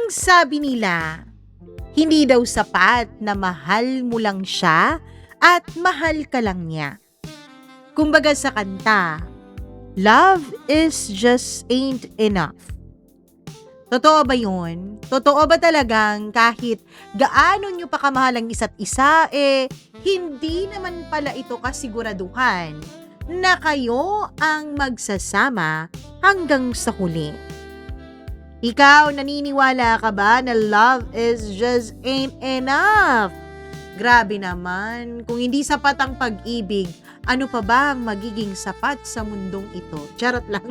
Ang sabi nila, hindi daw sapat na mahal mo lang siya at mahal ka lang niya. Kumbaga sa kanta, love is just ain't enough. Totoo ba yun? Totoo ba talagang kahit gaano nyo pa kamahal ang isa't isa, hindi naman pala ito kasiguraduhan na kayo ang magsasama hanggang sa huli? Ikaw, naniniwala ka ba na love is just ain't enough? Grabe naman, kung hindi sapat ang pag-ibig, ano pa ba ang magiging sapat sa mundong ito? Charot lang.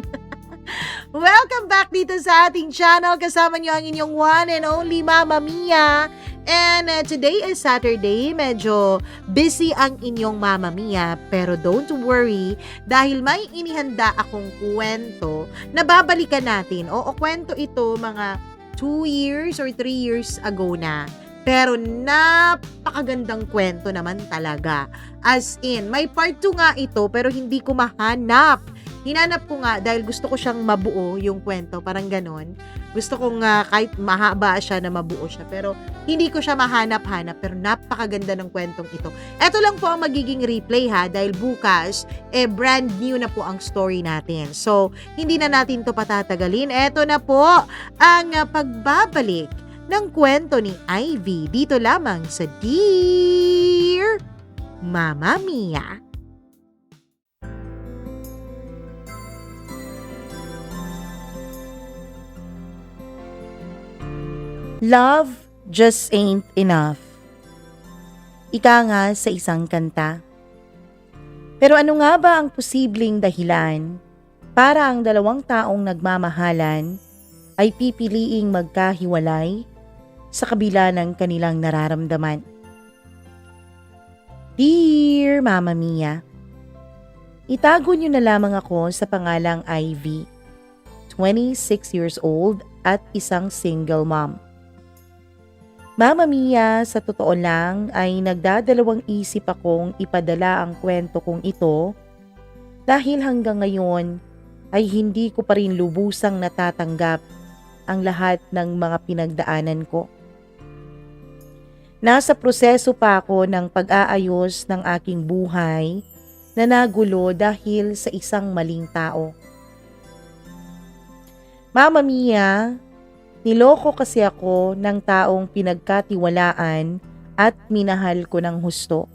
Welcome back dito sa ating channel. Kasama niyo ang inyong one and only Mama Mia. And today is Saturday. Medyo busy ang inyong Mama Mia. Pero don't worry, dahil may inihanda akong kwento na babalikan natin. Oo, kwento ito mga 2 years or 3 years ago na. Pero napakagandang kwento naman talaga. As in, may part 2 nga ito pero hindi ko mahanap. Hinanap ko nga dahil gusto ko siyang mabuo yung kwento, parang ganon. Gusto kong kahit mahaba siya na mabuo siya, pero hindi ko siya mahanap-hanap, pero napakaganda ng kwentong ito. Ito lang po ang magiging replay ha, dahil bukas, brand new na po ang story natin. So, hindi na natin to patatagalin. Ito na po ang pagbabalik ng kwento ni Ivy dito lamang sa Dear Mama Mia. Love just ain't enough. Ika nga sa isang kanta. Pero ano nga ba ang posibleng dahilan para ang dalawang taong nagmamahalan ay pipiliing magkahiwalay sa kabila ng kanilang nararamdaman? Dear Mama Mia, itago niyo na lamang ako sa pangalang Ivy, 26 years old at isang single mom. Mama Mia, sa totoo lang ay nagdadalawang isip akong ipadala ang kwento kong ito dahil hanggang ngayon ay hindi ko pa rin lubusang natatanggap ang lahat ng mga pinagdaanan ko. Nasa proseso pa ako ng pag-aayos ng aking buhay na nagulo dahil sa isang maling tao. Mama Mia, niloko kasi ako ng taong pinagkatiwalaan at minahal ko ng husto.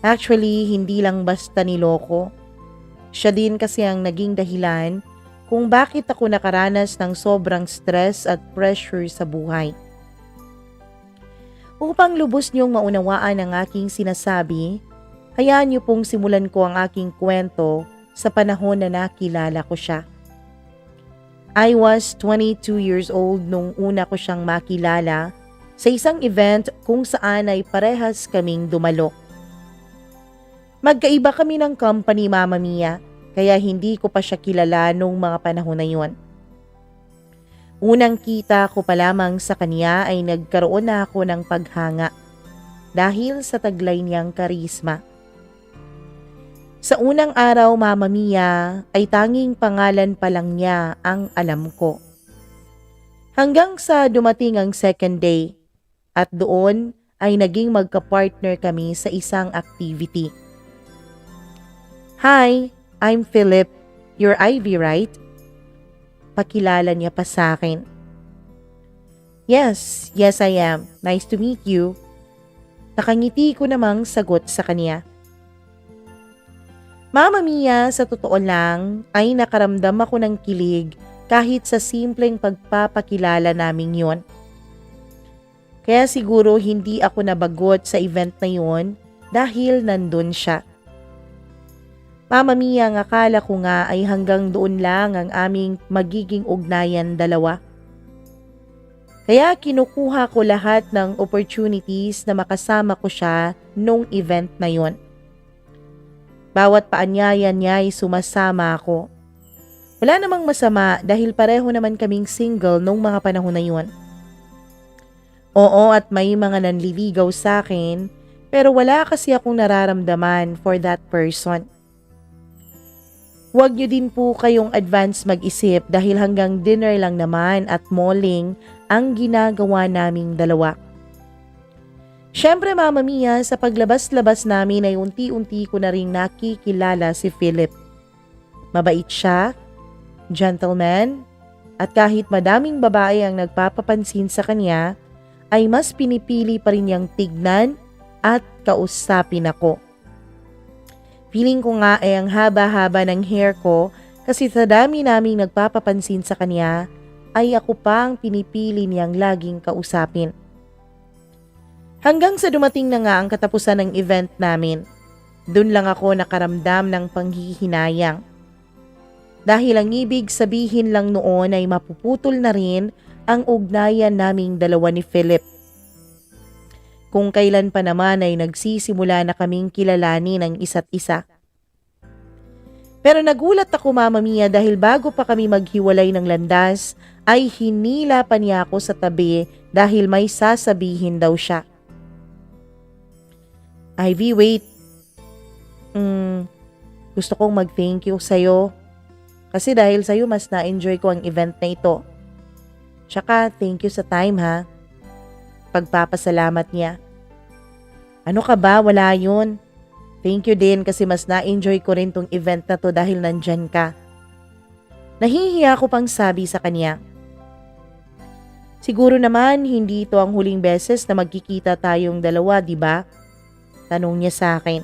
Actually, hindi lang basta niloko. Siya din kasi ang naging dahilan kung bakit ako nakaranas ng sobrang stress at pressure sa buhay. Upang lubos niyong maunawaan ang aking sinasabi, hayaan niyo pong simulan ko ang aking kwento sa panahon na nakilala ko siya. I was 22 years old nung una ko siyang makilala sa isang event kung saan ay parehas kaming dumalo. Magkaiba kami ng company, Mama Mia, kaya hindi ko pa siya kilala nung mga panahon na yun. Unang kita ko pa lamang sa kanya ay nagkaroon na ako ng paghanga dahil sa taglay niyang karisma. Sa unang araw, Mama Mia, ay tanging pangalan pa lang niya ang alam ko. Hanggang sa dumating ang second day, at doon ay naging magka-partner kami sa isang activity. Hi, I'm Philip. You're Ivy, right? Pakilala niya pa sa akin. Yes I am. Nice to meet you. Nakangiti ko namang sagot sa kanya. Mama Mia, sa totoo lang ay nakaramdam ako ng kilig kahit sa simpleng pagpapakilala naming yon. Kaya siguro hindi ako nabagot sa event na yon dahil nandun siya. Mama Mia, ang akala ko nga ay hanggang doon lang ang aming magiging ugnayan dalawa. Kaya kinukuha ko lahat ng opportunities na makasama ko siya nung event na yon. Bawat paanyaya niya ay sumasama ako. Wala namang masama dahil pareho naman kaming single nung mga panahon na yun. Oo, at may mga nanliligaw sa akin, pero wala kasi akong nararamdaman for that person. Huwag niyo din po kayong advance mag-isip dahil hanggang dinner lang naman at malling ang ginagawa naming dalawa. Siyempre Mama Mia, sa paglabas-labas namin ay unti-unti ko na ring nakikilala si Philip. Mabait siya, gentleman, at kahit madaming babae ang nagpapapansin sa kanya, ay mas pinipili pa rin niyang tignan at kausapin ako. Feeling ko nga ay ang haba-haba ng hair ko kasi sa dami naming nagpapapansin sa kanya ay ako pa ang pinipili niyang laging kausapin. Hanggang sa dumating na nga ang katapusan ng event namin, dun lang ako nakaramdam ng panghihinayang. Dahil ang ibig sabihin lang noon ay mapuputol na rin ang ugnayan naming dalawa ni Philip. Kung kailan pa naman ay nagsisimula na kaming kilalanin ang isa't isa. Pero nagulat ako Mama Mia dahil bago pa kami maghiwalay ng landas ay hinila pa niya ako sa tabi dahil may sasabihin daw siya. Ivy, wait. Gusto kong mag-thank you sa'yo. Kasi dahil sa'yo mas na-enjoy ko ang event na ito. Tsaka thank you sa time ha. Pagpapasalamat niya. Ano ka ba? Wala yun. Thank you din kasi mas na-enjoy ko rin tong event na to dahil nandyan ka. Nahihiya ko pang sabi sa kanya. Siguro naman hindi ito ang huling beses na magkikita tayong dalawa, di ba? Tanong niya sa akin.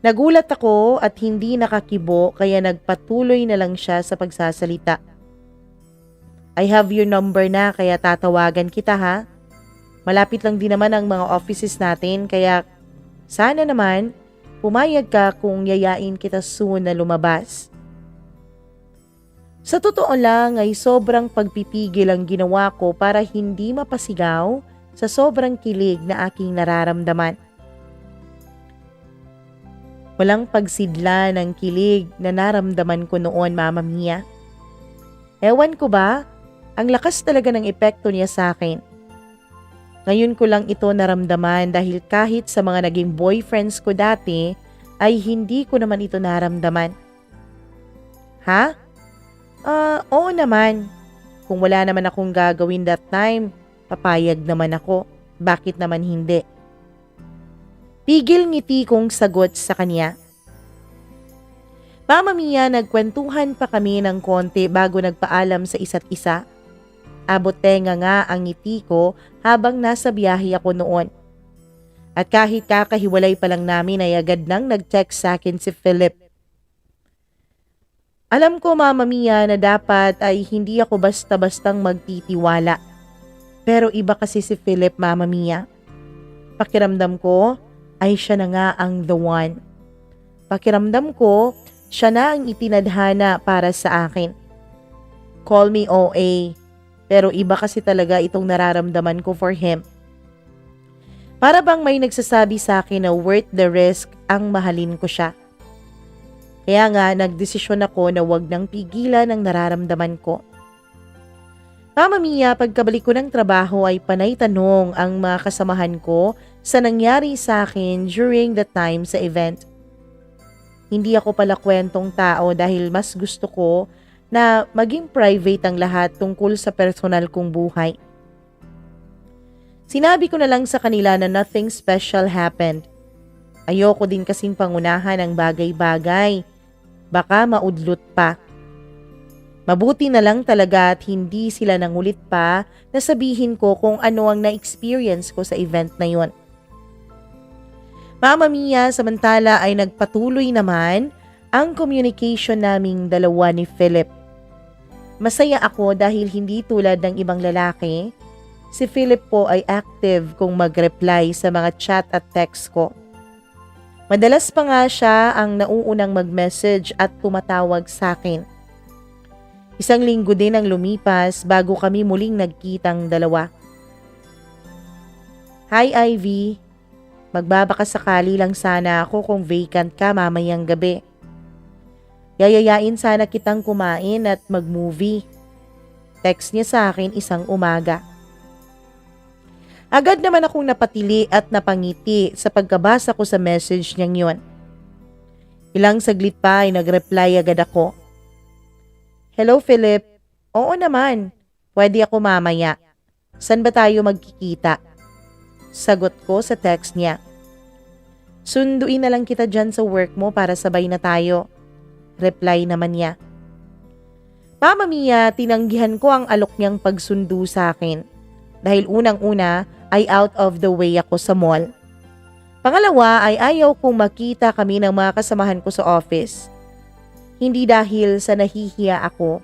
Nagulat ako at hindi nakakibo kaya nagpatuloy na lang siya sa pagsasalita. I have your number na kaya tatawagan kita ha. Malapit lang din naman ang mga offices natin kaya sana naman pumayag ka kung yayain kita soon na lumabas. Sa totoo lang ay sobrang pagpipigil ang ginawa ko para hindi mapasigaw sa sobrang kilig na aking nararamdaman. Walang pagsidla ng kilig na naramdaman ko noon, Mama Mia. Ewan ko ba, ang lakas talaga ng epekto niya sa akin. Ngayon ko lang ito naramdaman dahil kahit sa mga naging boyfriends ko dati ay hindi ko naman ito naramdaman. Ha? Oo naman. Kung wala naman akong gagawin that time, papayag naman ako. Bakit naman hindi? Pigil ngiti kong sagot sa kanya. Mama Mia, nagkwentuhan pa kami ng konti bago nagpaalam sa isa't isa. Abot tenga nga ang ngiti ko habang nasa biyahe ako noon. At kahit kakahiwalay pa lang namin ay agad nang nag-text sa akin si Philip. Alam ko Mama Mia na dapat ay hindi ako basta-bastang magtitiwala. Pero iba kasi si Philip, Mama Mia. Pakiramdam ko ay siya na nga ang the one. Pakiramdam ko siya na ang itinadhana para sa akin. Call me OA, pero iba kasi talaga itong nararamdaman ko for him. Para bang may nagsasabi sa akin na worth the risk ang mahalin ko siya. Kaya nga nagdesisyon ako na wag nang pigilan ang nararamdaman ko. Mama Mia, pagkabalik ko ng trabaho ay panay tanong ang mga kasamahan ko sa nangyari sa akin during the time sa event. Hindi ako pala kwentong tao dahil mas gusto ko na maging private ang lahat tungkol sa personal kong buhay. Sinabi ko na lang sa kanila na nothing special happened. Ayoko din kasing pangunahan ang bagay-bagay. Baka maudlot pa. Mabuti na lang talaga at hindi sila nangulit pa na sabihin ko kung ano ang na-experience ko sa event na yon. Mama Mia, samantala ay nagpatuloy naman ang communication naming dalawa ni Philip. Masaya ako dahil hindi tulad ng ibang lalaki, si Philip po ay active kung mag-reply sa mga chat at text ko. Madalas pa nga siya ang nauunang mag-message at tumatawag sa akin. Isang linggo din ang lumipas bago kami muling nagkitang dalawa. Hi Ivy, magbabakasakali lang sana ako kung vacant ka mamayang gabi. Yayayain sana kitang kumain at mag-movie. Text niya sa akin isang umaga. Agad naman akong napatili at napangiti sa pagkabasa ko sa message niyang yon. Ilang saglit pa ay nag-reply agad ako. Hello Philip, oo naman, pwede ako mamaya. San ba tayo magkikita? Sagot ko sa text niya. Sunduin na lang kita dyan sa work mo para sabay na tayo. Reply naman niya. Mama Mia, tinanggihan ko ang alok niyang pagsundo sa akin. Dahil unang-una ay out of the way ako sa mall. Pangalawa ay ayaw kong makita kami ng mga kasamahan ko sa office. Hindi dahil sa nahihiya ako,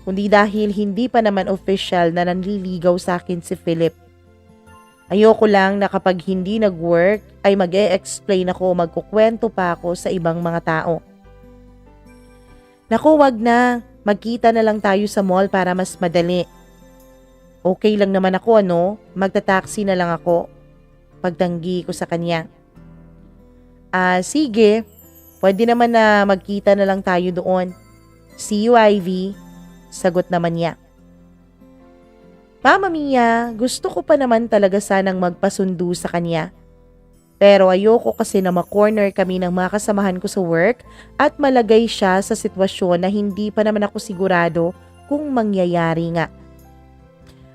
kundi dahil hindi pa naman official na nanliligaw sa akin si Philip. Ayoko lang na kapag hindi nag-work ay mag-e-explain ako, magkukwento pa ako sa ibang mga tao. Naku, wag na. Magkita na lang tayo sa mall para mas madali. Okay lang naman ako, ano? Magta-taxi na lang ako. Pagtanggi ko sa kanya. Sige. Pwede naman na magkita na lang tayo doon. See you, Ivy. Sagot naman niya. Mama Mia, gusto ko pa naman talaga sanang magpasundo sa kanya. Pero ayoko kasi na ma-corner kami ng mga kasamahan ko sa work at malagay siya sa sitwasyon na hindi pa naman ako sigurado kung mangyayari nga.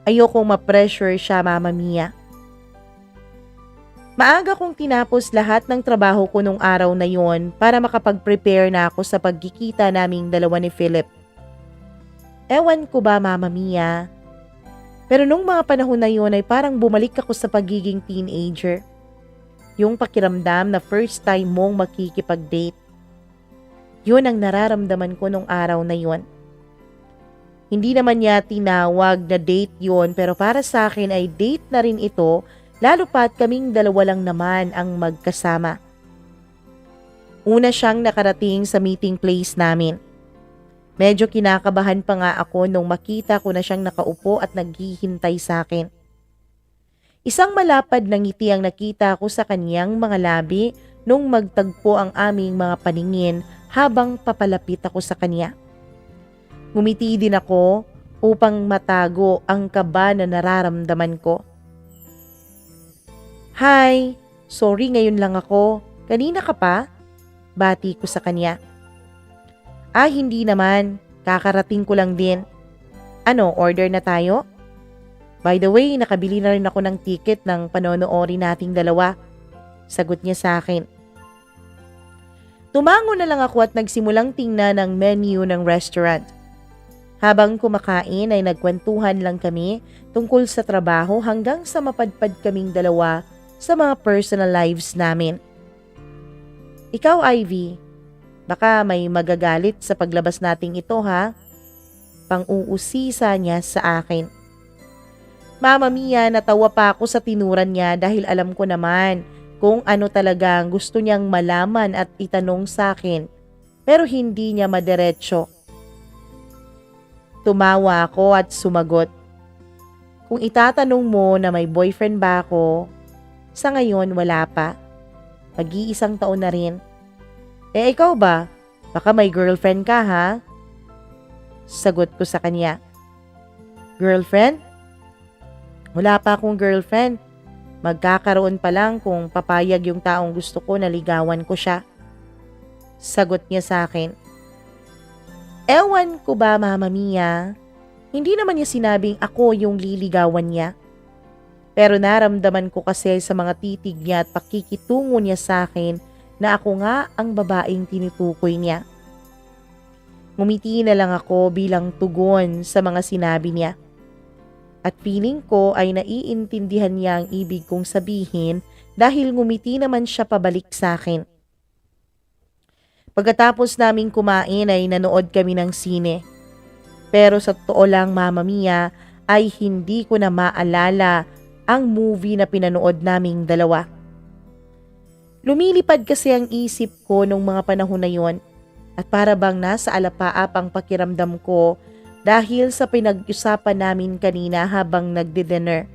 Ayokong ma-pressure siya, Mama Mia. Maaga kong tinapos lahat ng trabaho ko nung araw na yon para makapag-prepare na ako sa pagkikita naming dalawa ni Philip. Ewan ko ba, Mama Mia? Pero nung mga panahon na yon ay parang bumalik ako sa pagiging teenager. Yung pakiramdam na first time mong makikipag-date. Yun ang nararamdaman ko nung araw na yon. Hindi naman niya tinawag na date yon pero para sa akin ay date na rin ito, lalo pa't kaming dalawa lang naman ang magkasama. Una siyang nakarating sa meeting place namin. Medyo kinakabahan pa nga ako nung makita ko na siyang nakaupo at naghihintay sa akin. Isang malapad na ngiti ang nakita ko sa kanyang mga labi nung magtagpo ang aming mga paningin habang papalapit ako sa kanya. Ngumiti din ako upang matago ang kaba na nararamdaman ko. Hi, sorry ngayon lang ako. Kanina ka pa? Bati ko sa kanya. Hindi naman. Kakarating ko lang din. Ano, order na tayo? By the way, nakabili na rin ako ng ticket ng panonoorin nating dalawa. Sagot niya sa akin. Tumango na lang ako at nagsimulang tingnan ang menu ng restaurant. Habang kumakain ay nagkwentuhan lang kami tungkol sa trabaho hanggang sa mapadpad kaming dalawa sa mga personal lives namin. Ikaw, Ivy, baka may magagalit sa paglabas nating ito, ha? Pang-uusisa niya sa akin. Mama Mia, natawa pa ako sa tinuran niya dahil alam ko naman kung ano talagang gusto niyang malaman at itanong sa akin, pero hindi niya madiretso. Tumawa ako at sumagot. Kung itatanong mo na may boyfriend ba ako, sa ngayon wala pa. Mag-iisang taon na rin. Ikaw ba? Baka may girlfriend ka, ha? Sagot ko sa kanya. Girlfriend? Wala pa akong girlfriend. Magkakaroon pa lang kung papayag yung taong gusto ko na ligawan ko siya. Sagot niya sa akin. Ewan ko ba, Mama Mia? Hindi naman niya sinabing ako yung liligawan niya. Pero naramdaman ko kasi sa mga titig niya at pakikitungo niya sa akin na ako nga ang babaeng tinutukoy niya. Ngumiti na lang ako bilang tugon sa mga sinabi niya. At feeling ko ay naiintindihan niya ang ibig kong sabihin dahil ngumiti naman siya pabalik sa akin. Pagkatapos naming kumain ay nanood kami ng sine. Pero sa totoo lang, Mama Mia, ay hindi ko na maalala ang movie na pinanood naming dalawa. Lumilipad kasi ang isip ko nung mga panahon na yon at para bang nasa alapaap ang pakiramdam ko dahil sa pinag-usapan namin kanina habang nagdi-dinner.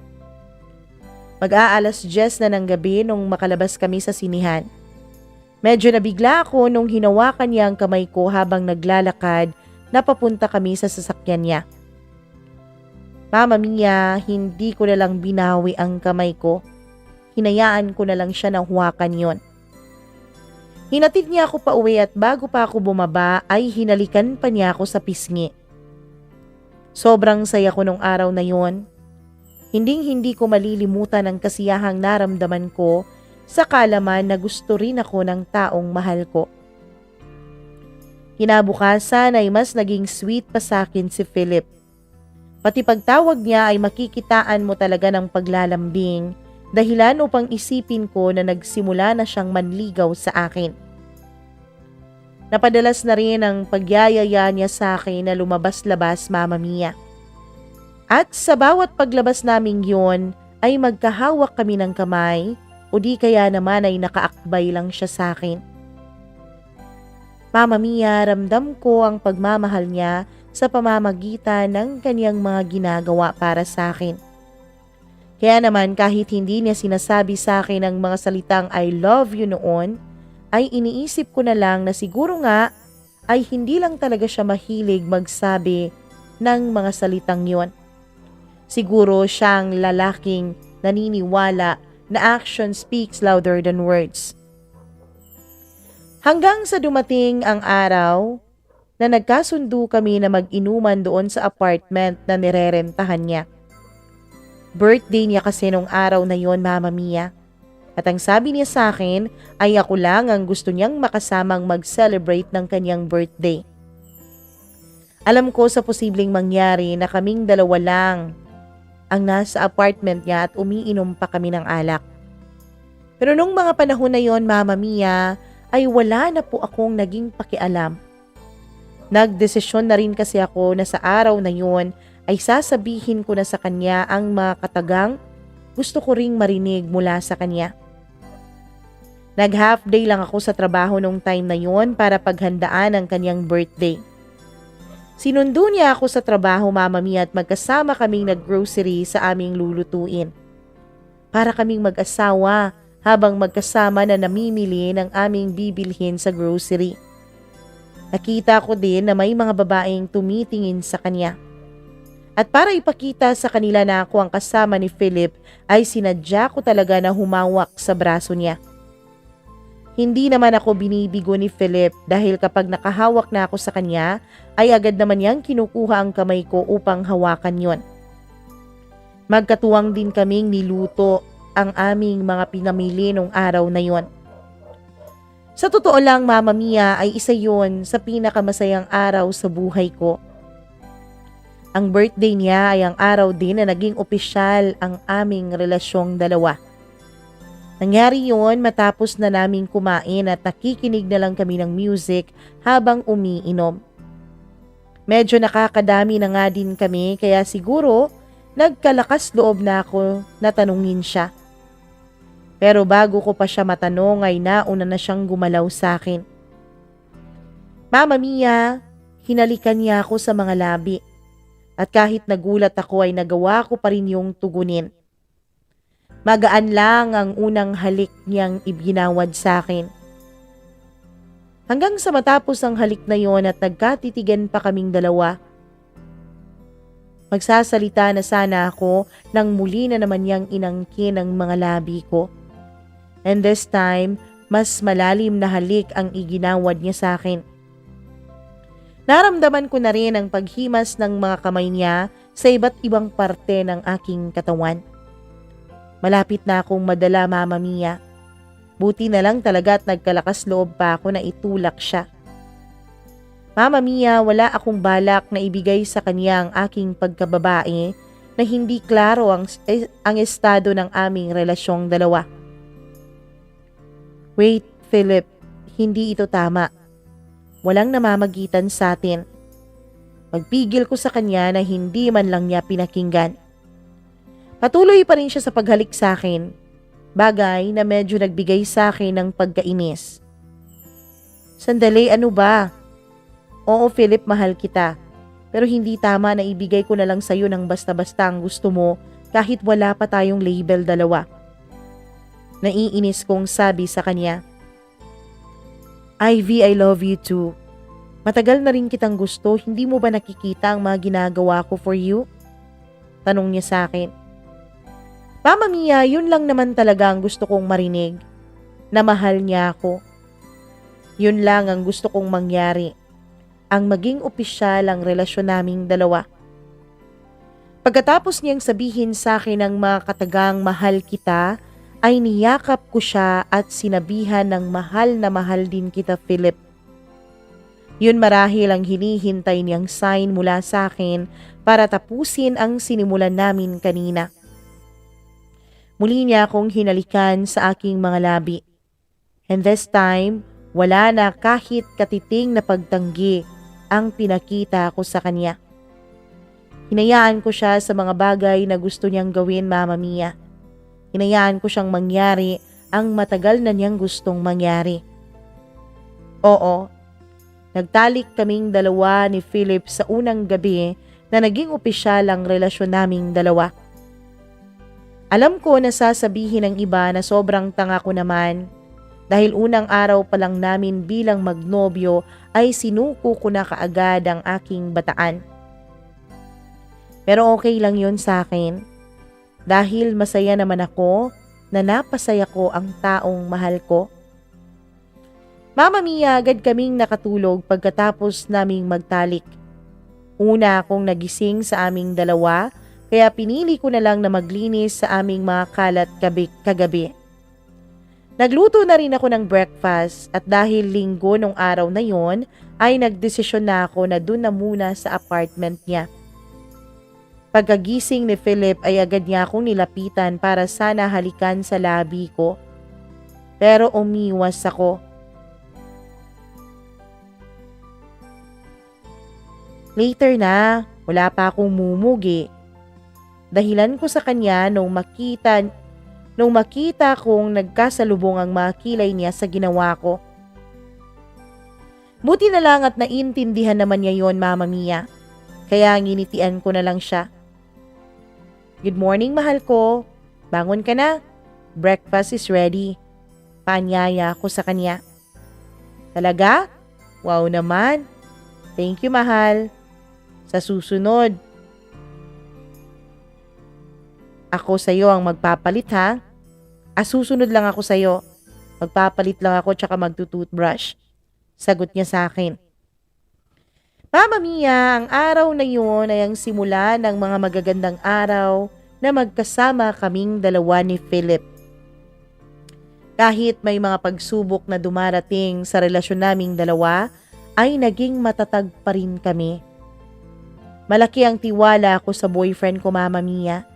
Mag-aalas 10 na ng gabi nung makalabas kami sa sinihan. Medyo nabigla ako nung hinawakan niya ang kamay ko habang naglalakad na papunta kami sa sasakyan niya. Mama Mia, hindi ko na lang binawi ang kamay ko. Hinayaan ko na lang siya na huwakan yon. Hinatid niya ako pauwi at bago pa ako bumaba ay hinalikan pa niya ako sa pisngi. Sobrang saya ko nung araw na yon. Hinding-hindi ko malilimutan ang kasiyahang naramdaman ko sa kalaman na gusto rin ako ng taong mahal ko. Kinabukasan ay mas naging sweet pa sa akin si Philip. Pati pagtawag niya ay makikitaan mo talaga ng paglalambing, dahilan upang isipin ko na nagsimula na siyang manligaw sa akin. Napadalas na rin ang pagyayaya niya sa akin na lumabas-labas, Mama Mia. At sa bawat paglabas naming yon ay magkahawak kami ng kamay o di kaya naman ay nakaakbay lang siya sa akin. Mama Mia, ramdam ko ang pagmamahal niya sa pamamagitan ng kanyang mga ginagawa para sa akin. Kaya naman kahit hindi niya sinasabi sa akin ang mga salitang I love you noon, ay iniisip ko na lang na siguro nga ay hindi lang talaga siya mahilig magsabi ng mga salitang yon. Siguro siyang lalaking naniniwala na action speaks louder than words. Hanggang sa dumating ang araw na nagkasundo kami na mag-inuman doon sa apartment na nirerentahan niya. Birthday niya kasi nung araw na yon, Mama Mia. At ang sabi niya sa akin ay ako lang ang gusto niyang makasamang mag-celebrate ng kanyang birthday. Alam ko sa posibleng mangyari na kaming dalawa lang ang nasa apartment niya at umiinom pa kami ng alak. Pero nung mga panahon na yon, Mama Mia, ay wala na po akong naging pakialam. Nagdesisyon na rin kasi ako na sa araw na yon ay sasabihin ko na sa kanya ang mga katagang gusto ko ring marinig mula sa kanya. Nag-half day lang ako sa trabaho nung time na yon para paghandaan ang kanyang birthday. Sinundo niya ako sa trabaho, Mama Mia, at magkasama kaming nag-grocery sa aming lulutuin. Para kaming mag-asawa habang magkasama na namimili ng aming bibilhin sa grocery. Nakita ko din na may mga babaeng tumitingin sa kanya. At para ipakita sa kanila na ako ang kasama ni Philip, ay sinadya ko talaga na humawak sa braso niya. Hindi naman ako binibigo ni Philip dahil kapag nakahawak na ako sa kanya, ay agad naman niyang kinukuha ang kamay ko upang hawakan yon. Magkatuwang din kaming niluto ang aming mga pinamili nung araw na yon. Sa totoo lang, Mama Mia, ay isa yon sa pinakamasayang araw sa buhay ko. Ang birthday niya ay ang araw din na naging opisyal ang aming relasyong dalawa. Nangyari yon matapos na naming kumain at nakikinig na lang kami ng music habang umiinom. Medyo nakakadami na nga din kami kaya siguro nagkalakas loob na ako na tanungin siya. Pero bago ko pa siya matanong ay nauna na siyang gumalaw sa akin. Mama Mia, hinalikan niya ako sa mga labi. At kahit nagulat ako ay nagawa ko pa rin yung tugunin. Magaan lang ang unang halik niyang ibinawad sa akin. Hanggang sa matapos ang halik na yon at nagkatitigan pa kaming dalawa. Magsasalita na sana ako nang muli na naman niyang inangkin ang mga labi ko. And this time, mas malalim na halik ang iginawad niya sa akin. Naramdaman ko na rin ang paghimas ng mga kamay niya sa iba't ibang parte ng aking katawan. Malapit na akong madala, Mama Mia. Buti na lang talaga at nagkalakas loob pa ako na itulak siya. Mama Mia, wala akong balak na ibigay sa kanya ang aking pagkababae na hindi klaro ang estado ng aming relasyong dalawa. Wait, Philip, hindi ito tama. Walang namamagitan sa atin. Magpigil ko sa kanya na hindi man lang niya pinakinggan. Patuloy pa rin siya sa paghalik sa akin, bagay na medyo nagbigay sa akin ng pagkainis. Sandali, ano ba? Oo, Philip, mahal kita. Pero hindi tama na ibigay ko na lang sa'yo ng basta-basta ang gusto mo kahit wala pa tayong label dalawa. Naiinis kong sabi sa kanya. Ivy, I love you too. Matagal na rin kitang gusto, hindi mo ba nakikita ang mga ginagawa ko for you? Tanong niya sa akin. Mama Mia, yun lang naman talaga ang gusto kong marinig, na mahal niya ako. Yun lang ang gusto kong mangyari, ang maging opisyal ang relasyon naming dalawa. Pagkatapos niyang sabihin sa akin ang mga katagang mahal kita, ay niyakap ko siya at sinabihan ng mahal na mahal din kita, Philip. Yun marahil ang hinihintay niyang sign mula sa akin para tapusin ang sinimulan namin kanina. Muli niya akong hinalikan sa aking mga labi. And this time, wala na kahit katiting na pagtanggi ang pinakita ko sa kanya. Hinayaan ko siya sa mga bagay na gusto niyang gawin, Mama Mia. Hinayaan ko siyang mangyari ang matagal na niyang gustong mangyari. Oo, nagtalik kaming dalawa ni Philip sa unang gabi na naging opisyal ang relasyon naming dalawa. Alam ko na sasabihin ng iba na sobrang tanga ko naman dahil unang araw pa lang namin bilang magnobyo ay sinuko ko na kaagad ang aking bataan. Pero okay lang yun sa akin dahil masaya naman ako na napasaya ko ang taong mahal ko. Mama Mia, agad kaming nakatulog pagkatapos naming magtalik. Una akong nagising sa aming dalawa kaya pinili ko na lang na maglinis sa aming mga kalat kagabi. Nagluto na rin ako ng breakfast at dahil linggo nung araw na yon ay nagdesisyon na ako na dun na muna sa apartment niya. Pagkagising ni Philip ay agad niya akong nilapitan para sana halikan sa labi ko. Pero umiwas ako. Later na, wala pa akong mumugi. Dahilan ko sa kanya nung makita kong nagkasalubong ang mga kilay niya sa ginawa ko. Buti na lang at naintindihan naman niya yon, Mama Mia. Kaya nginitian ko na lang siya. Good morning, mahal ko. Bangon ka na. Breakfast is ready. Paanyaya ko sa kanya. Talaga? Wow naman. Thank you, mahal. Sa susunod, ako sa'yo ang magpapalit, ha? Susunod lang ako sa'yo. Magpapalit lang ako tsaka magtutoothbrush. Sagot niya sa akin. Mama Mia, ang araw na yun ay ang simula ng mga magagandang araw na magkasama kaming dalawa ni Philip. Kahit may mga pagsubok na dumarating sa relasyon naming dalawa, ay naging matatag pa rin kami. Malaki ang tiwala ko sa boyfriend ko, Mama Mia.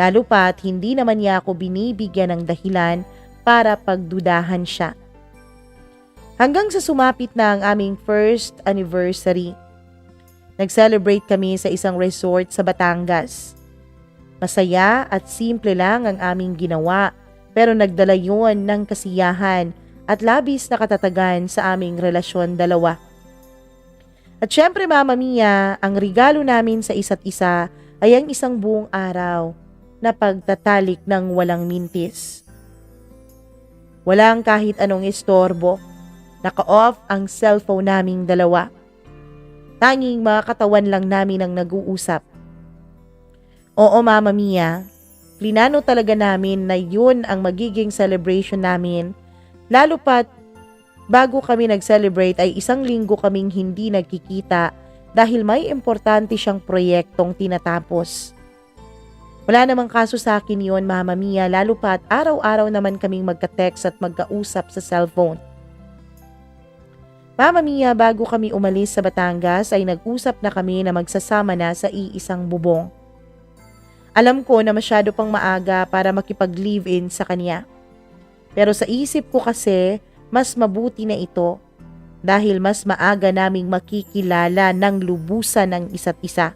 Lalo pa't hindi naman niya ako binibigyan ng dahilan para pagdudahan siya. Hanggang sa sumapit na ang aming first anniversary. Nag-celebrate kami sa isang resort sa Batangas. Masaya at simple lang ang aming ginawa pero nagdala yun ng kasiyahan at labis na katatagan sa aming relasyon dalawa. At syempre, Mama Mia, ang regalo namin sa isa't isa ay ang isang buong araw na pagtatalik ng walang mintis. Walang kahit anong istorbo. Naka-off ang cellphone naming dalawa. Tanging mga katawan lang namin ang nag-uusap. Oo, Mama Mia, plinano talaga namin na yun ang magiging celebration namin, lalo pat bago kami nag-celebrate ay isang linggo kaming hindi nagkikita dahil may importante siyang proyektong tinatapos. Wala namang kaso sa akin yun, Mama Mia, lalo pat araw-araw naman kaming magka-text at magkausap sa cellphone. Mama Mia, bago kami umalis sa Batangas ay nag-usap na kami na magsasama na sa iisang bubong. Alam ko na masyado pang maaga para makipag-live-in sa kanya. Pero sa isip ko kasi, mas mabuti na ito dahil mas maaga naming makikilala ng lubusan ng isa't isa.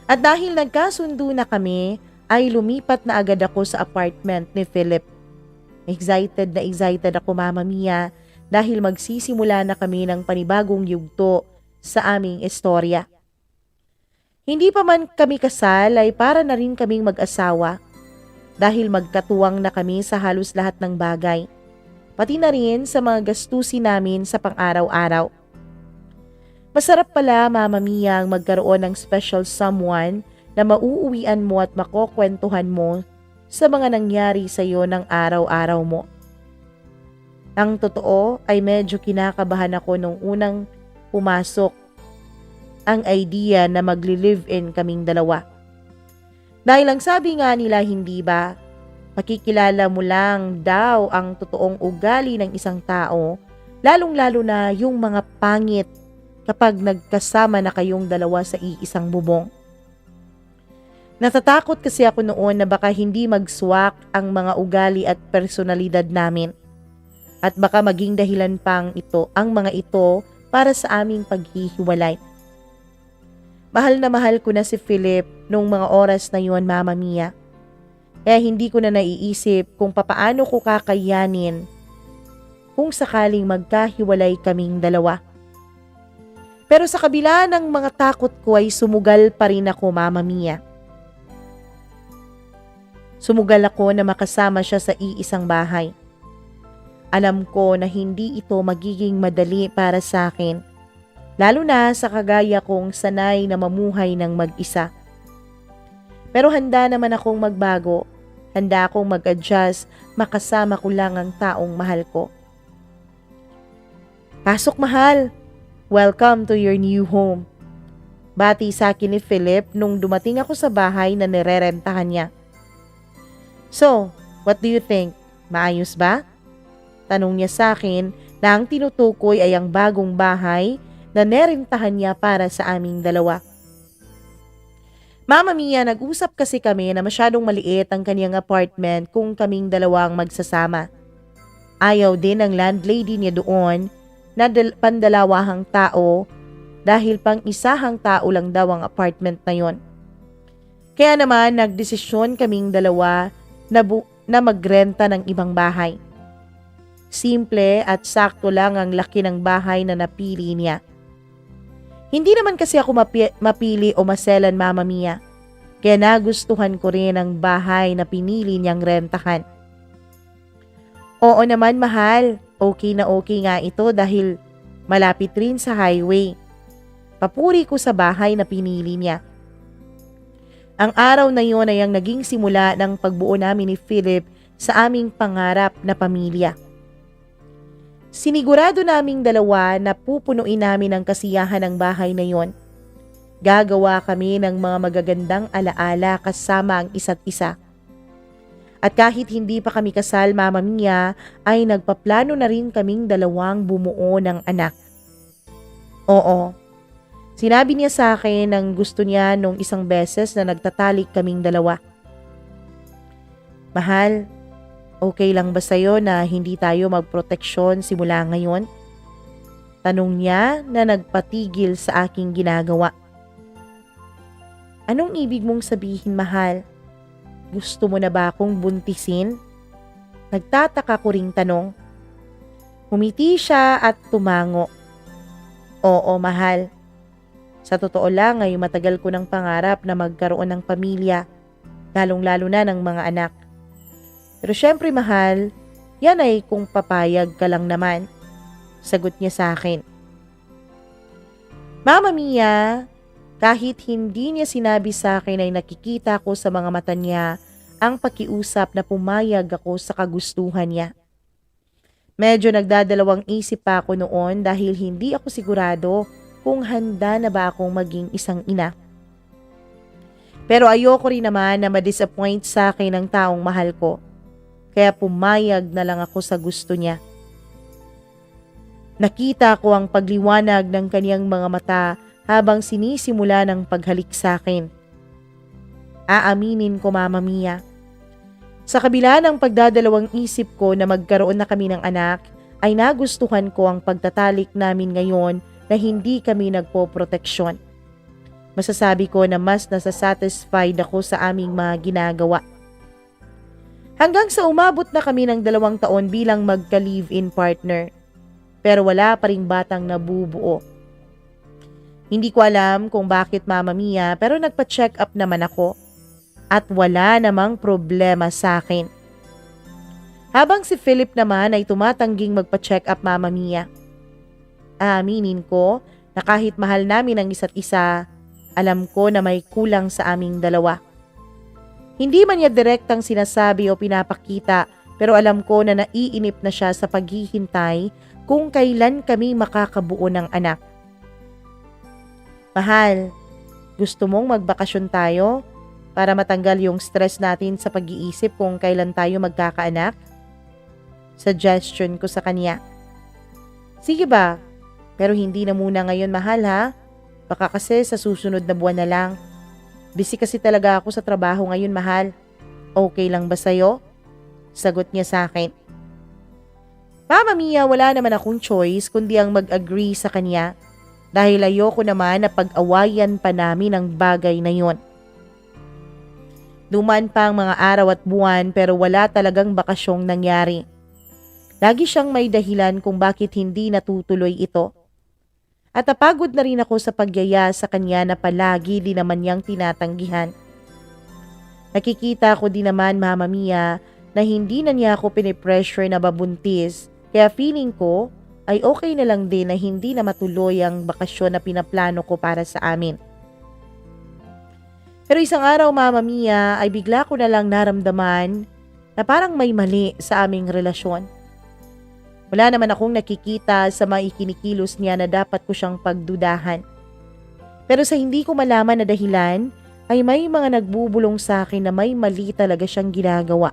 At dahil nagkasundo na kami, ay lumipat na agad ako sa apartment ni Philip. Excited na excited ako, Mama Mia, dahil magsisimula na kami ng panibagong yugto sa aming istorya. Hindi pa man kami kasal ay para na rin kaming mag-asawa dahil magkatuwang na kami sa halos lahat ng bagay, pati na rin sa mga gastusin namin sa pang-araw-araw. Masarap pala, Mama Mia, ang magkaroon ng special someone na mauuwian mo at makokwentuhan mo sa mga nangyari sa iyo ng araw-araw mo. Ang totoo ay medyo kinakabahan ako nung unang pumasok ang idea na magli-live-in kaming dalawa. Dahil ang sabi nga nila, hindi ba, makikilala mo lang daw ang totoong ugali ng isang tao, lalong-lalo na yung mga pangit kapag nagkasama na kayong dalawa sa iisang bubong. Natatakot kasi ako noon na baka hindi magswak ang mga ugali at personalidad namin. At baka maging dahilan pang ito ang mga ito para sa aming paghihiwalay. Mahal na mahal ko na si Philip nung mga oras na yun, Mama Mia. Kaya hindi ko na naiisip kung papaano ko kakayanin kung sakaling magkahiwalay kaming dalawa. Pero sa kabila ng mga takot ko ay sumugal pa rin ako, Mama Mia. Sumugal ako na makasama siya sa iisang bahay. Alam ko na hindi ito magiging madali para sa akin, lalo na sa kagaya kong sanay na mamuhay ng mag-isa. Pero handa naman akong magbago, handa akong mag-adjust, makasama ko lang ang taong mahal ko. Pasok, mahal! Welcome to your new home. Bati sa akin ni Philip nung dumating ako sa bahay na nirerentahan niya. So, what do you think? Maayos ba? Tanong niya sa akin na ang tinutukoy ay ang bagong bahay na nerentahan niya para sa aming dalawa. Mama Mia, nag-usap kasi kami na masyadong maliit ang kaniyang apartment kung kaming dalawang magsasama. Ayaw din ng landlady niya doon na pandalawahang tao dahil pang isahang tao lang daw ang apartment na yon. Kaya naman nagdesisyon kaming dalawa na magrenta ng ibang bahay. Simple at sakto lang ang laki ng bahay na napili niya. Hindi naman kasi ako mapili o maselan, Mama Mia. Kaya nagustuhan ko rin ang bahay na pinili niyang rentahan. Oo naman, mahal. Okay na okay nga ito dahil malapit rin sa highway. Papuri ko sa bahay na pinili niya. Ang araw na yun ay ang naging simula ng pagbuo namin ni Philip sa aming pangarap na pamilya. Sinigurado naming dalawa na pupunuin namin ang kasiyahan ng bahay na yon. Gagawa kami ng mga magagandang alaala kasama ang isa't isa. At kahit hindi pa kami kasal, Mama Mia, ay nagpaplano na rin kaming dalawang bumuo ng anak. Oo. Sinabi niya sa akin ang gusto niya nung isang beses na nagtatalik kaming dalawa. Mahal, okay lang ba sa'yo na hindi tayo magproteksyon simula ngayon? Tanong niya na nagpatigil sa aking ginagawa. Anong ibig mong sabihin, mahal? Gusto mo na ba akong buntisin? Nagtataka ko ring tanong. Humiti siya at tumango. Oo, mahal. Sa totoo lang ay matagal ko ng pangarap na magkaroon ng pamilya, lalong-lalo na ng mga anak. Pero syempre, mahal, yan ay kung papayag ka lang naman. Sagot niya sa akin. Mama Mia, kahit hindi niya sinabi sa akin ay nakikita ko sa mga mata niya ang pakiusap na pumayag ako sa kagustuhan niya. Medyo nagdadalawang isip pa ako noon dahil hindi ako sigurado kung handa na ba akong maging isang ina. Pero ayoko rin naman na ma-disappoint sa akin ang taong mahal ko. Kaya pumayag na lang ako sa gusto niya. Nakita ko ang pagliwanag ng kaniyang mga mata habang sinisimula ng paghalik sa akin. Aaminin ko, Mama Mia. Sa kabila ng pagdadalawang isip ko na magkaroon na kami ng anak, ay nagustuhan ko ang pagtatalik namin ngayon na hindi kami nagpoproteksyon. Masasabi ko na mas nasasatisfied ako sa aming mga ginagawa. Hanggang sa umabot na kami ng 2 taon bilang magka-live-in partner. Pero wala pa ring batang nabubuo. Hindi ko alam kung bakit, Mama Mia, pero nagpa-check up naman ako. At wala namang problema sa akin. Habang si Philip naman ay tumatangging magpa-check up, Mama Mia. Aaminin ko na kahit mahal namin ang isa't isa, alam ko na may kulang sa aming dalawa. Hindi man niya direktang sinasabi o pinapakita, Pero alam ko na naiinip na siya sa paghihintay kung kailan kami makakabuo ng anak. Mahal, gusto mong magbakasyon tayo para matanggal yung stress natin sa pag-iisip kung kailan tayo magkakaanak? Suggestion ko sa kanya. Sige ba? Pero hindi na muna ngayon, mahal, ha? Baka kasi sa susunod na buwan na lang. Busy kasi talaga ako sa trabaho ngayon, mahal. Okay lang ba sa'yo? Sagot niya sa akin. Mama Mia, wala naman akong choice kundi ang mag-agree sa kanya dahil ayoko naman na pag-awayan pa namin ang bagay na yon. Duman pa ang mga araw at buwan pero wala talagang bakasyong nangyari. Lagi siyang may dahilan kung bakit hindi natutuloy ito. At napagod na rin ako sa pagyaya sa kanya na palagi din naman niyang tinatanggihan. Nakikita ko din naman, Mama Mia, na hindi na niya ako pinipressure na babuntis, kaya feeling ko ay okay na lang din na hindi na matuloy ang bakasyon na pinaplano ko para sa amin. Pero isang araw, Mama Mia, ay bigla ko na lang naramdaman na parang may mali sa aming relasyon. Wala naman akong nakikita sa mga ikinikilos niya na dapat ko siyang pagdudahan. Pero sa hindi ko malaman na dahilan, ay may mga nagbubulong sa akin na may mali talaga siyang ginagawa.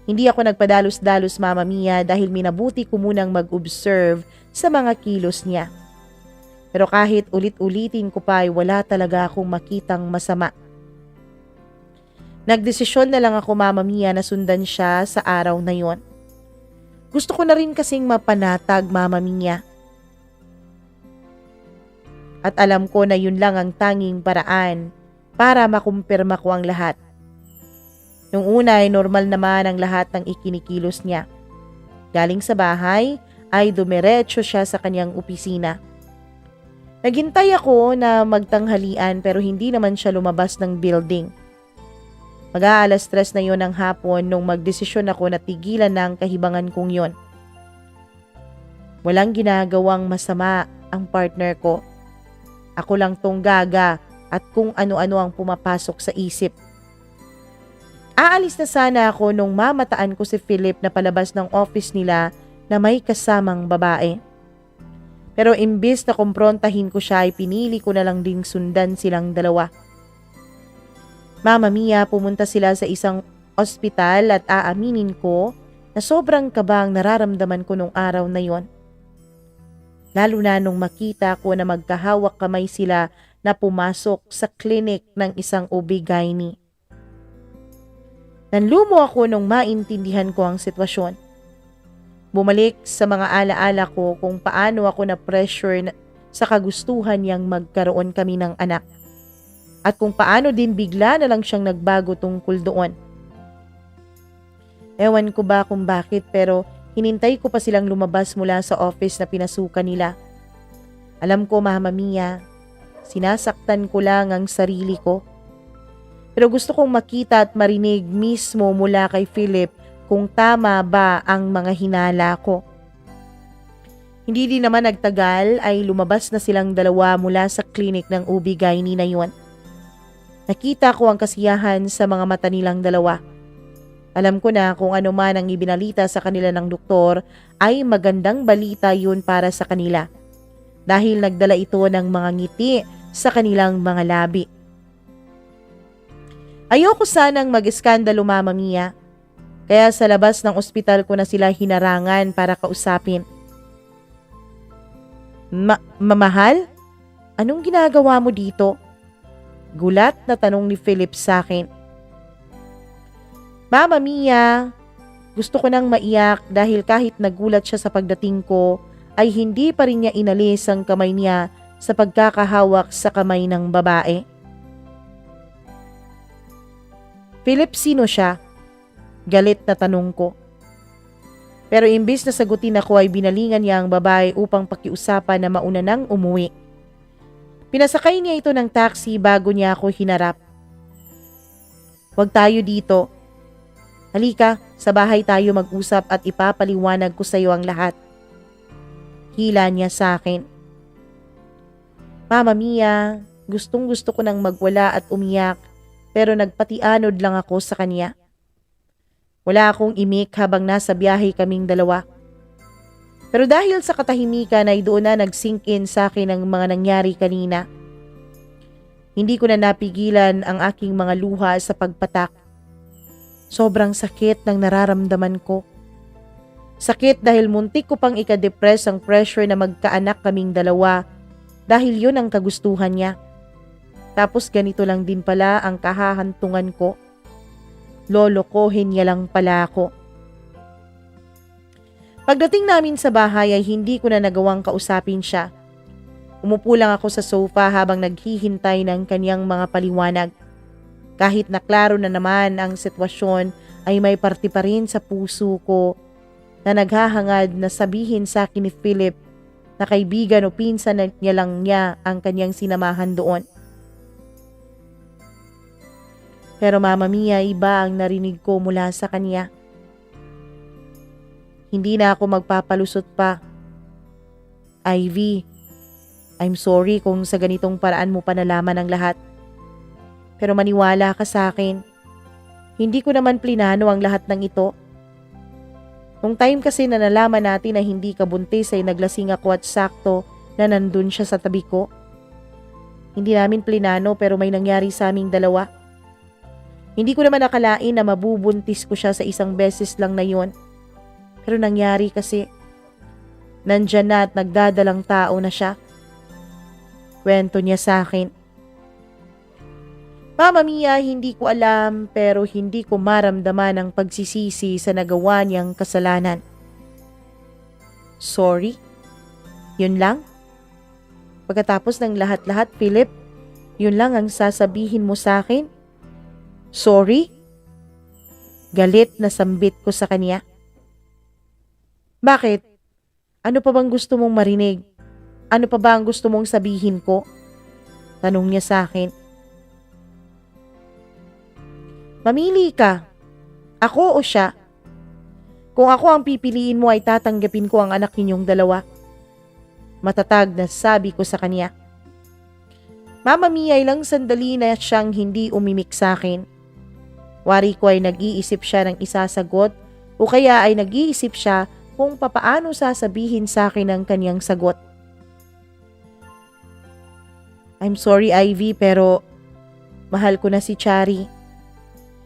Hindi ako nagpadalos-dalos, Mama Mia, dahil minabuti ko munang mag-observe sa mga kilos niya. Pero kahit ulit-ulitin ko pa ay wala talaga akong makitang masama. Nagdesisyon na lang ako, Mama Mia, na sundan siya sa araw na yon. Gusto ko na rin kasing mapanatag, Mama Mia. At alam ko na yun lang ang tanging paraan para makumpirma ko ang lahat. Nung una ay normal naman ang lahat ng ikinikilos niya. Galing sa bahay ay dumiretso siya sa kanyang opisina. Naghintay ako na magtanghalian pero hindi naman siya lumabas ng building. Mag-aalas 3 na yon ng hapon nung magdesisyon ako na tigilan na ang kahibangan kong yon. Walang ginagawang masama ang partner ko. Ako lang tong gaga at kung ano-ano ang pumapasok sa isip. Aalis na sana ako nung mamataan ko si Philip na palabas ng office nila na may kasamang babae. Pero imbis na kumprontahin ko siya ay pinili ko na lang ding sundan silang dalawa. Mama Mia, pumunta sila sa isang ospital at aaminin ko na sobrang kaba ang nararamdaman ko nung araw na yon. Lalo na nung makita ko na magkahawak kamay sila na pumasok sa klinik ng isang OB-GYN. Nanlumo ako nung maintindihan ko ang sitwasyon. Bumalik sa mga alaala ko kung paano ako na-pressure sa kagustuhan niyang magkaroon kami ng anak. At kung paano din bigla na lang siyang nagbago tungkol doon. Ewan ko ba kung bakit pero hinintay ko pa silang lumabas mula sa office na pinasukan nila. Alam ko, Mama Mia, sinasaktan ko lang ang sarili ko. Pero gusto kong makita at marinig mismo mula kay Philip kung tama ba ang mga hinala ko. Hindi din naman nagtagal ay lumabas na silang dalawa mula sa klinik ng OB-GYN na yun. Nakita ko ang kasiyahan sa mga mata nilang dalawa. Alam ko na kung ano man ang ibinalita sa kanila ng doktor ay magandang balita yun para sa kanila. Dahil nagdala ito ng mga ngiti sa kanilang mga labi. Ayoko sanang mag-iskandalo, Mama Mia. Kaya sa labas ng ospital ko na sila hinarangan para kausapin. Mamahal? Anong ginagawa mo dito? Gulat na tanong ni Philip sa akin. Mama Mia, gusto ko nang maiyak dahil kahit nagulat siya sa pagdating ko, ay hindi pa rin niya inalis ang kamay niya sa pagkakahawak sa kamay ng babae. Philip, sino siya? Galit na tanong ko. Pero imbis na sagutin ako ay binalingan niya ang babae upang pakiusapan na mauna nang umuwi. Pinasakay niya ito ng taxi bago niya ako hinarap. Huwag tayo dito. Halika, sa bahay tayo mag-usap at ipapaliwanag ko sa iyo ang lahat. Hila niya sa akin. Mama Mia, gustong-gusto ko nang magwala at umiyak pero nagpatianod lang ako sa kanya. Wala akong imik habang nasa biyahe kaming dalawa. Pero dahil sa katahimikan ay doon na nag-sink in sa akin ang mga nangyari kanina. Hindi ko na napigilan ang aking mga luha sa pagpatak. Sobrang sakit ng nararamdaman ko. Sakit dahil muntik ko pang ika-depress ang pressure na magkaanak kaming dalawa dahil yun ang kagustuhan niya. Tapos ganito lang din pala ang kahahantungan ko. Lolokohin niya lang pala ako. Pagdating namin sa bahay ay hindi ko na nagawang kausapin siya. Umupo lang ako sa sofa habang naghihintay ng kanyang mga paliwanag. Kahit na klaro na naman ang sitwasyon ay may parte pa rin sa puso ko na naghahangad na sabihin sa akin ni Philip na kaibigan o pinsan niya lang niya ang kanyang sinamahan doon. Pero Mama Mia, iba ang narinig ko mula sa kanya. Hindi na ako magpapalusot pa. Ivy, I'm sorry kung sa ganitong paraan mo pa nalaman ang lahat. Pero maniwala ka sa akin. Hindi ko naman plinano ang lahat ng ito. Nung time kasi na nalaman natin na hindi ka buntis ay naglasing ako at sakto na nandun siya sa tabi ko. Hindi namin plinano pero may nangyari sa aming dalawa. Hindi ko naman nakalain na mabubuntis ko siya sa isang beses lang na yun. Pero nangyari kasi. Nandyan na at nagdadalang tao na siya. Kwento niya sa akin. Mama Mia, hindi ko alam pero hindi ko maramdaman ang pagsisisi sa nagawa niyang kasalanan. Sorry? Yun lang? Pagkatapos ng lahat-lahat, Philip, yun lang ang sasabihin mo sa akin? Sorry? Galit na sambit ko sa kanya. Bakit? Ano pa bang gusto mong marinig? Ano pa ba ang gusto mong sabihin ko? Tanong niya sa akin. Mamili ka. Ako o siya? Kung ako ang pipiliin mo ay tatanggapin ko ang anak ninyong dalawa. Matatag na sabi ko sa kanya. Mama Mia, ilang sandali na siyang hindi umimik sa akin. Wari ko ay nag-iisip siya ng isasagot o kaya ay nag-iisip siya kung papaano sasabihin sa akin ang kanyang sagot. I'm sorry Ivy pero mahal ko na si Chari.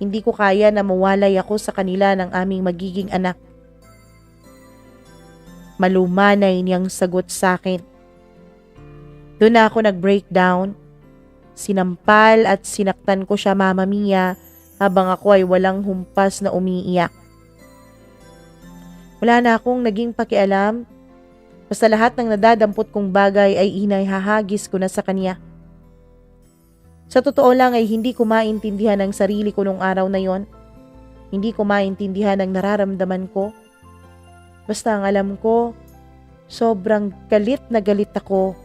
Hindi ko kaya na mawalay ako sa kanila ng aming magiging anak. Malumanay niyang sagot sa akin. Doon na ako nag-breakdown. Sinampal at sinaktan ko siya, Mama Mia, habang ako ay walang humpas na umiiyak. Wala na akong naging pakialam. Basta lahat ng nadadampot kong bagay ay inahahagis ko na sa kanya. Sa totoo lang ay hindi ko maintindihan ang sarili ko nung araw na yon. Hindi ko maintindihan ang nararamdaman ko. Basta ang alam ko, sobrang galit na galit ako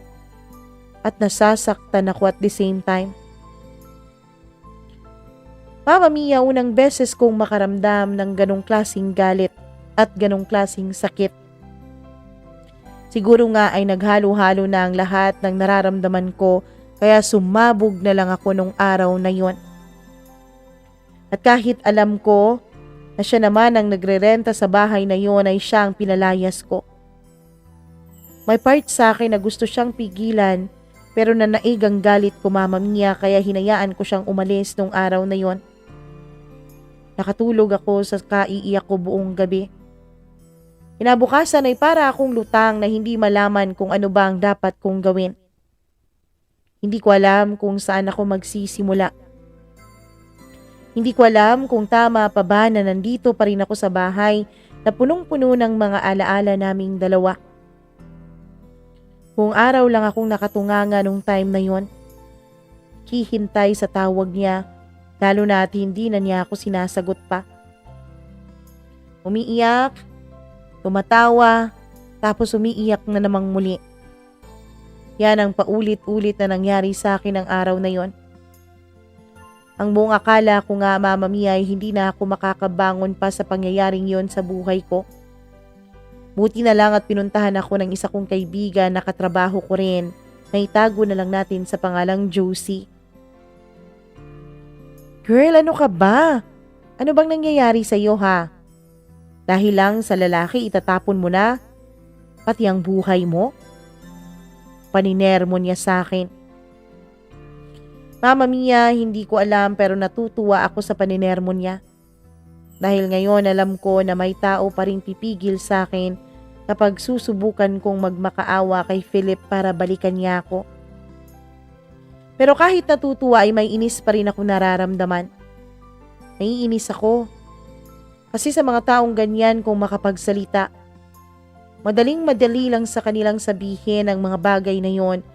at nasasaktan ako at the same time. Mama Mia, unang beses kong makaramdam ng ganong klasing galit at ganong klasing sakit. Siguro nga ay naghalo-halo na ang lahat ng nararamdaman ko. Kaya sumabog na lang ako nung araw na yon. At kahit alam ko na siya naman ang nagrerenta sa bahay na yon ay siya ang pinalayas ko. May part sa akin na gusto siyang pigilan pero nanaig ang galit ko, Mama Mia, kaya hinayaan ko siyang umalis nung araw na yon. Nakatulog ako sa kaiiyak ko buong gabi. Kinabukasan ay para akong lutang na hindi malaman kung ano ba ang dapat kong gawin. Hindi ko alam kung saan ako magsisimula. Hindi ko alam kung tama pa ba na nandito pa rin ako sa bahay na punong-puno ng mga alaala naming dalawa. Kung araw lang akong nakatunganga nung time na yon, hihintay sa tawag niya, lalo na at hindi na niya ako sinasagot pa. Umiiyak, tumatawa, tapos umiiyak na namang muli. Yan ang paulit-ulit na nangyari sa akin ng araw na yon. Ang buong akala ko nga, Mama Mia, ay hindi na ako makakabangon pa sa pangyayaring yon sa buhay ko. Buti na lang at pinuntahan ako ng isa kong kaibigan na katrabaho ko rin na itago na lang natin sa pangalang Josie. Girl, ano ka ba? Ano bang nangyayari sa iyo ha? Dahil lang sa lalaki itatapon mo na pati ang buhay mo? Paninermo niya sa akin. Mama Mia, hindi ko alam pero natutuwa ako sa paninermo niya. Dahil ngayon alam ko na may tao pa ring pipigil sa akin kapag susubukan kong magmakaawa kay Philip para balikan niya ako. Pero kahit natutuwa ay may inis pa rin ako nararamdaman. Naiinis ako. Kasi sa mga taong ganyan kung makapagsalita, madaling-madali lang sa kanilang sabihin ang mga bagay na yon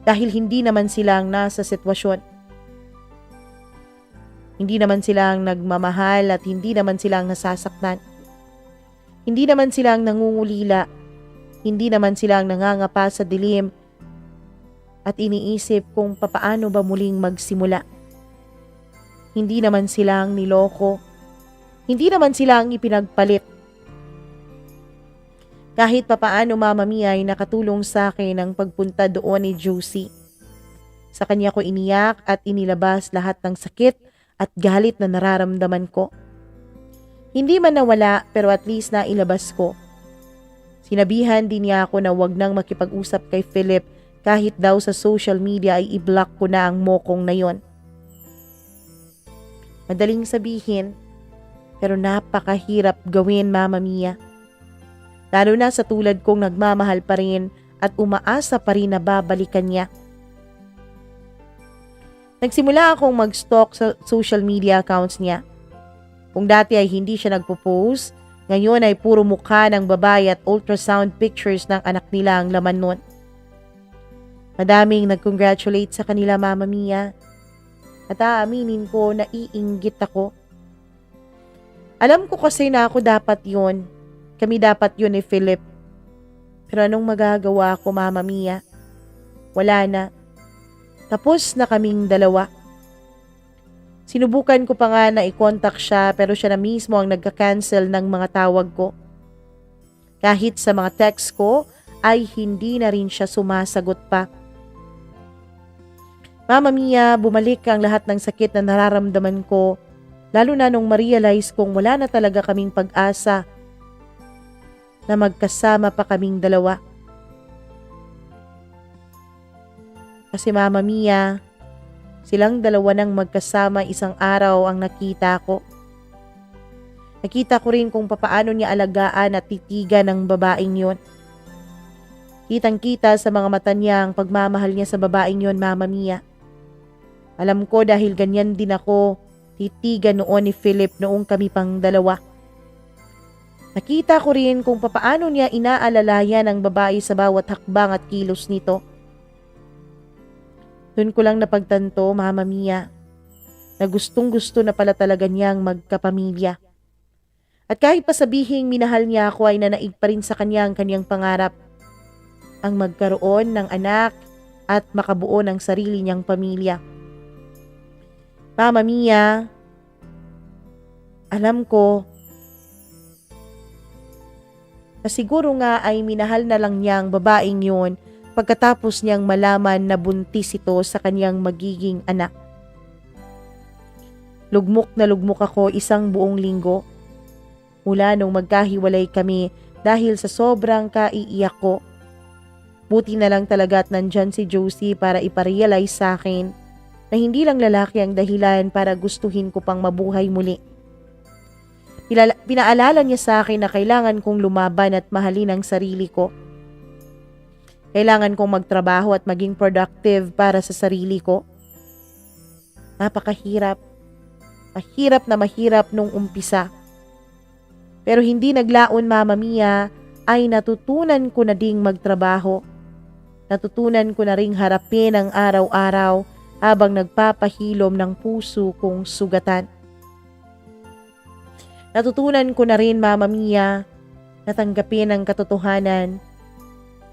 dahil hindi naman silang nasa sitwasyon. Hindi naman silang nagmamahal at hindi naman silang nasasaktan. Hindi naman silang nangungulila. Hindi naman silang nangangapa sa dilim at iniisip kung papaano ba muling magsimula. Hindi naman silang niloko. Hindi naman silang ipinagpalit. Kahit papaano Mama Mia ay nakatulong sa akin ang pagpunta doon ni Josie. Sa kanya ko iniyak at inilabas lahat ng sakit at galit na nararamdaman ko. Hindi man nawala pero at least nailabas ko. Sinabihan din niya ako na wag nang makipag-usap kay Philip kahit daw sa social media ay i-block ko na ang mokong na yon. Madaling sabihin pero napakahirap gawin Mama Mia. Lalo na sa tulad kong nagmamahal pa rin at umaasa pa rin na babalikan niya. Nagsimula akong mag-stalk sa social media accounts niya. Kung dati ay hindi siya nagpo-post, ngayon ay puro mukha ng babae at ultrasound pictures ng anak nila ang laman nun. Madaming nag-congratulate sa kanila Mama Mia. At aaminin ko na iinggit ako. Alam ko kasi na ako dapat yun. Kami dapat yun ni Philip. Pero anong magagawa ko Mama Mia? Wala na. Tapos na kaming dalawa. Sinubukan ko pa nga na i-contact siya pero siya na mismo ang nagka-cancel ng mga tawag ko. Kahit sa mga text ko ay hindi na rin siya sumasagot pa. Mama Mia, bumalik ang lahat ng sakit na nararamdaman ko, lalo na nung ma-realize kong wala na talaga kaming pag-asa na magkasama pa kaming dalawa. Kasi Mama Mia, silang dalawa nang magkasama isang araw ang nakita ko. Nakita ko rin kung papaano niya alagaan at titigan ng babaeng yon. Kitang-kita sa mga mata niya ang pagmamahal niya sa babaeng yon Mama Mia. Alam ko dahil ganyan din ako titigan noon ni Philip noong kami pang dalawa. Nakita ko rin kung papaano niya inaalalayan ang babae sa bawat hakbang at kilos nito. Doon ko lang napagtanto, Mama Mia, na gustong-gusto na pala talaga niyang magkapamilya. At kahit pa sabihing minahal niya ako ay nanaig pa rin sa kanya ang kanyang pangarap, ang magkaroon ng anak at makabuo ng sarili niyang pamilya. Mama Mia, alam ko na siguro nga ay minahal na lang niya ang babaeng yun pagkatapos niyang malaman na buntis ito sa kanyang magiging anak. Lugmok na lugmok ako isang buong linggo mula nung magkahiwalay kami dahil sa sobrang kaiiyak ko. Buti na lang talaga at nandyan si Josie para iparealize sa akin na hindi lang lalaki ang dahilan para gustuhin ko pang mabuhay muli. Pinaalala niya sa akin na kailangan kong lumaban at mahalin ang sarili ko. Kailangan kong magtrabaho at maging productive para sa sarili ko. Napakahirap. Mahirap na mahirap nung umpisa. Pero hindi naglaon Mama Mia ay natutunan ko na ding magtrabaho. Natutunan ko na ring harapin ang araw-araw habang nagpapahilom ng puso kong sugatan. Natutunan ko na rin Mama Mia na tanggapin ang katotohanan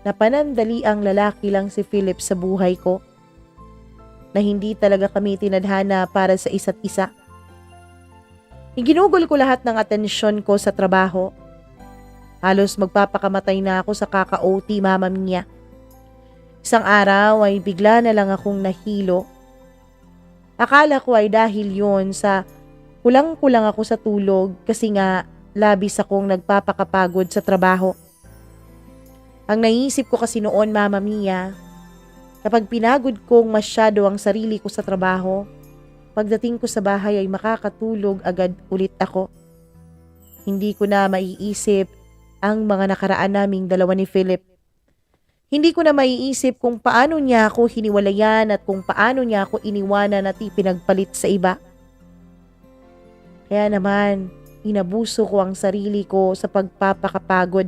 na panandali ang lalaki lang si Philip sa buhay ko. Na hindi talaga kami tinadhana para sa isa't isa. Iginugol ko lahat ng atensyon ko sa trabaho. Halos magpapakamatay na ako sa kaka-OT Mama Mia. Isang araw ay bigla na lang akong nahilo. Akala ko ay dahil yon sa Kulang-kulang ako sa tulog kasi nga labis akong nagpapakapagod sa trabaho. Ang naisip ko kasi noon, Mama Mia, kapag pinagod kong masyado ang sarili ko sa trabaho, pagdating ko sa bahay ay makakatulog agad ulit ako. Hindi ko na maiisip ang mga nakaraan naming dalawa ni Philip. Hindi ko na maiisip kung paano niya ako hiniwalayan at kung paano niya ako iniwanan at ipinagpalit sa iba. Kaya naman, inabuso ko ang sarili ko sa pagpapakapagod.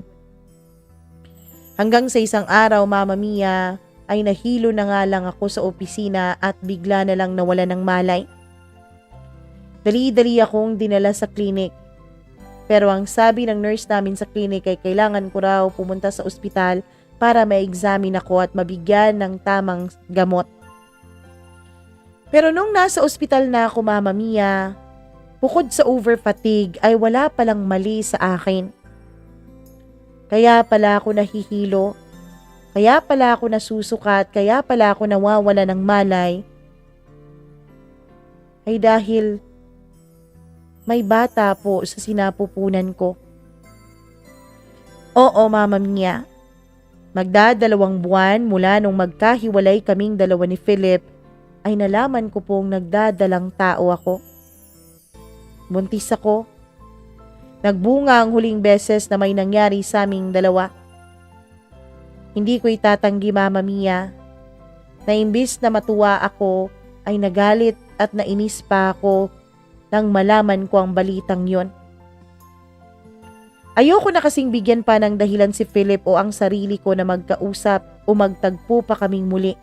Hanggang sa isang araw, Mama Mia, ay nahilo na nga lang ako sa opisina at bigla na lang nawala ng malay. Dali-dali akong dinala sa klinik. Pero ang sabi ng nurse namin sa klinik ay kailangan ko raw pumunta sa ospital para ma-examine ako at mabigyan ng tamang gamot. Pero nung nasa ospital na ako, Mama Mia, bukod sa over-fatigue ay wala palang mali sa akin. Kaya pala ako nahihilo, kaya pala ako nasusukat, kaya pala ako nawawala ng malay, ay dahil may bata po sa sinapupunan ko. Oo, Mama Mia. Magdadalawang buwan mula nung magkahiwalay kaming dalawa ni Philip ay nalaman ko pong nagdadalang tao ako. Buntis ako. Nagbunga ang huling beses na may nangyari sa aming dalawa. Hindi ko itatanggi, Mama Mia, na imbis na matuwa ako ay nagalit at nainis pa ako nang malaman ko ang balitang yon. Ayoko na kasing bigyan pa ng dahilan si Philip o ang sarili ko na magkausap o magtagpo pa kaming muli.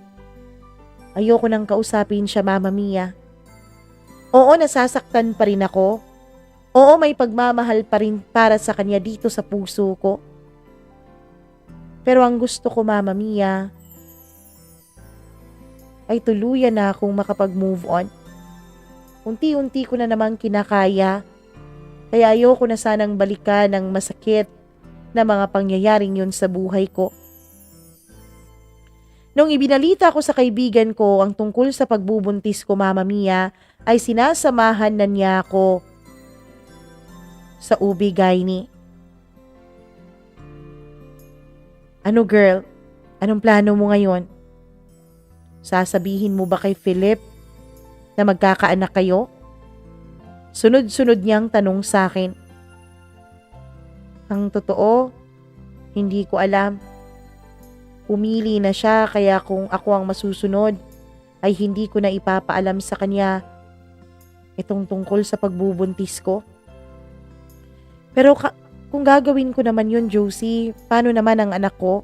Ayoko nang kausapin siya, Mama Mia. Oo, nasasaktan pa rin ako. Oo, may pagmamahal pa rin para sa kanya dito sa puso ko. Pero ang gusto ko, Mama Mia, ay tuluyan na akong makapag-move on. Unti-unti ko na namang kinakaya. Kaya ayoko na sanang balikan ng masakit na mga pangyayaring yun sa buhay ko. Nung ibinalita ko sa kaibigan ko ang tungkol sa pagbubuntis ko, Mama Mia, ay sinasamahan na niya ako sa OB-GYN. Ano girl? Anong plano mo ngayon? Sasabihin mo ba kay Philip na magkakaanak kayo? Sunod-sunod niyang tanong sa akin. Ang totoo, hindi ko alam. Pumili na siya kaya kung ako ang masusunod ay hindi ko na ipapaalam sa kanya itong tungkol sa pagbubuntis ko. Pero kung gagawin ko naman yun, Josie, paano naman ang anak ko?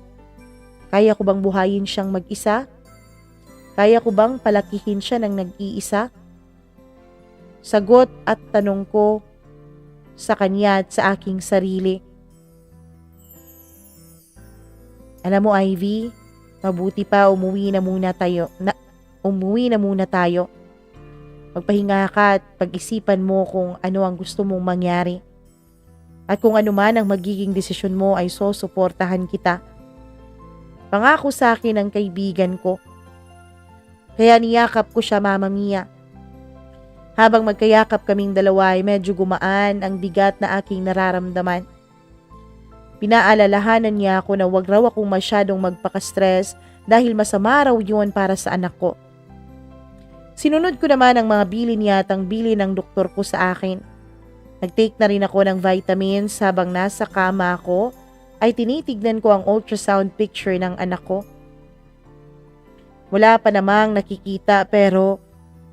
Kaya ko bang buhayin siyang mag-isa? Kaya ko bang palakihin siya ng nag-iisa? Sagot at tanong ko sa kanya at sa aking sarili. Alam mo, Ivy, mabuti pa umuwi na muna tayo. Magpahinga ka at pag-isipan mo kung ano ang gusto mong mangyari. At kung ano man ang magiging desisyon mo ay susuportahan kita. Pangako sa akin ng kaibigan ko. Kaya niyakap ko siya, Mama Mia. Habang magkayakap kaming dalawa ay medyo gumaan ang bigat na aking nararamdaman. Pinaalalahanan niya ako na wag raw akong masyadong magpaka-stress dahil masama raw yun para sa anak ko. Sinunod ko naman ang mga bilin niya at ang bilin ng doktor ko sa akin. Nag-take na rin ako ng vitamins habang nasa kama ako ay tinitignan ko ang ultrasound picture ng anak ko. Wala pa namang nakikita pero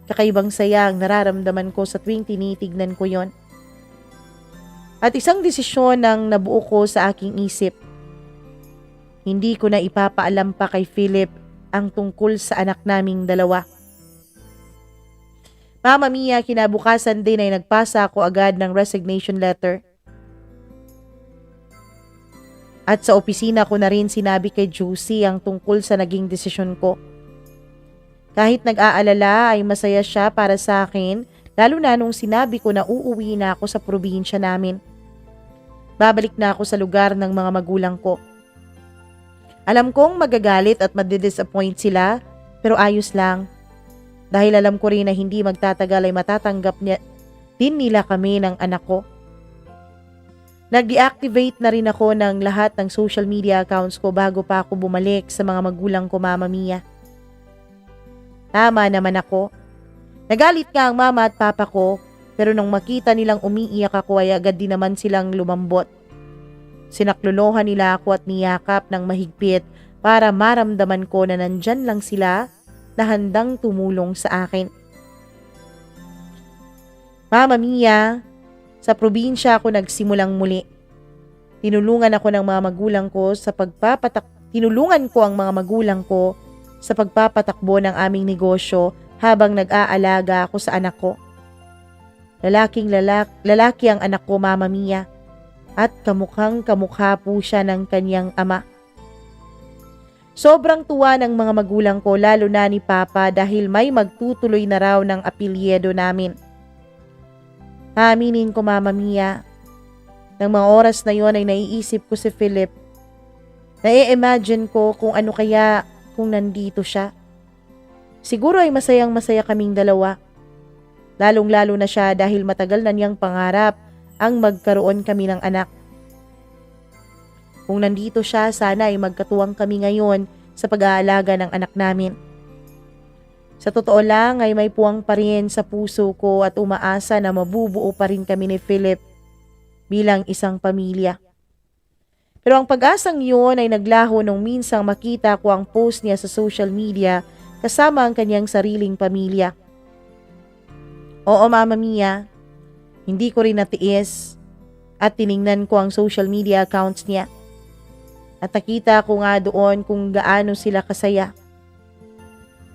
kakaibang saya ang nararamdaman ko sa tuwing tinitignan ko yon. At isang desisyon ang nabuo ko sa aking isip. Hindi ko na ipapaalam pa kay Philip ang tungkol sa anak naming dalawa. Mama Mia, kinabukasan din ay nagpasa ako agad ng resignation letter. At sa opisina ko na rin sinabi kay Josie ang tungkol sa naging desisyon ko. Kahit nag-aalala ay masaya siya para sa akin, lalo na nung sinabi ko na uuwi na ako sa probinsya namin. Babalik na ako sa lugar ng mga magulang ko. Alam kong magagalit at madidisappoint sila, pero ayos lang. Dahil alam ko rin na hindi magtatagal ay matatanggap din nila kami ng anak ko. Nag-deactivate na rin ako ng lahat ng social media accounts ko bago pa ako bumalik sa mga magulang ko, Mama Mia. Tama naman ako. Nagalit nga ang mama at papa ko, pero nung makita nilang umiiyak ako ay agad din naman silang lumambot. Sinaklolohan nila ako at niyakap ng mahigpit para maramdaman ko na nandyan lang sila na handang tumulong sa akin. Mama Mia, sa probinsya ako nagsimulang muli. Tinulungan ko ang mga magulang ko sa pagpapatakbo ng aming negosyo habang nag-aalaga ako sa anak ko. Lalaki ang anak ko, Mama Mia, at kamukhang kamukha po siya ng kanyang ama. Sobrang tuwa ng mga magulang ko, lalo na ni Papa, dahil may magtutuloy na raw ng apelyido namin. Aminin ko, Mama Mia, ng mga oras na yon ay naiisip ko si Philip. Nai-imagine ko kung ano kaya kung nandito siya. Siguro ay masayang-masaya kaming dalawa. Lalong-lalo na siya dahil matagal na niyang pangarap ang magkaroon kami ng anak. Kung nandito siya, sana ay magkatuwang kami ngayon sa pag-aalaga ng anak namin. Sa totoo lang ay may puwang pa rin sa puso ko at umaasa na mabubuo pa rin kami ni Philip bilang isang pamilya. Pero ang pag-asang yun ay naglaho nung minsang makita ko ang post niya sa social media kasama ang kanyang sariling pamilya. Oo, Mama Mia, hindi ko rin natiis at tiningnan ko ang social media accounts niya. At nakita ko nga doon kung gaano sila kasaya.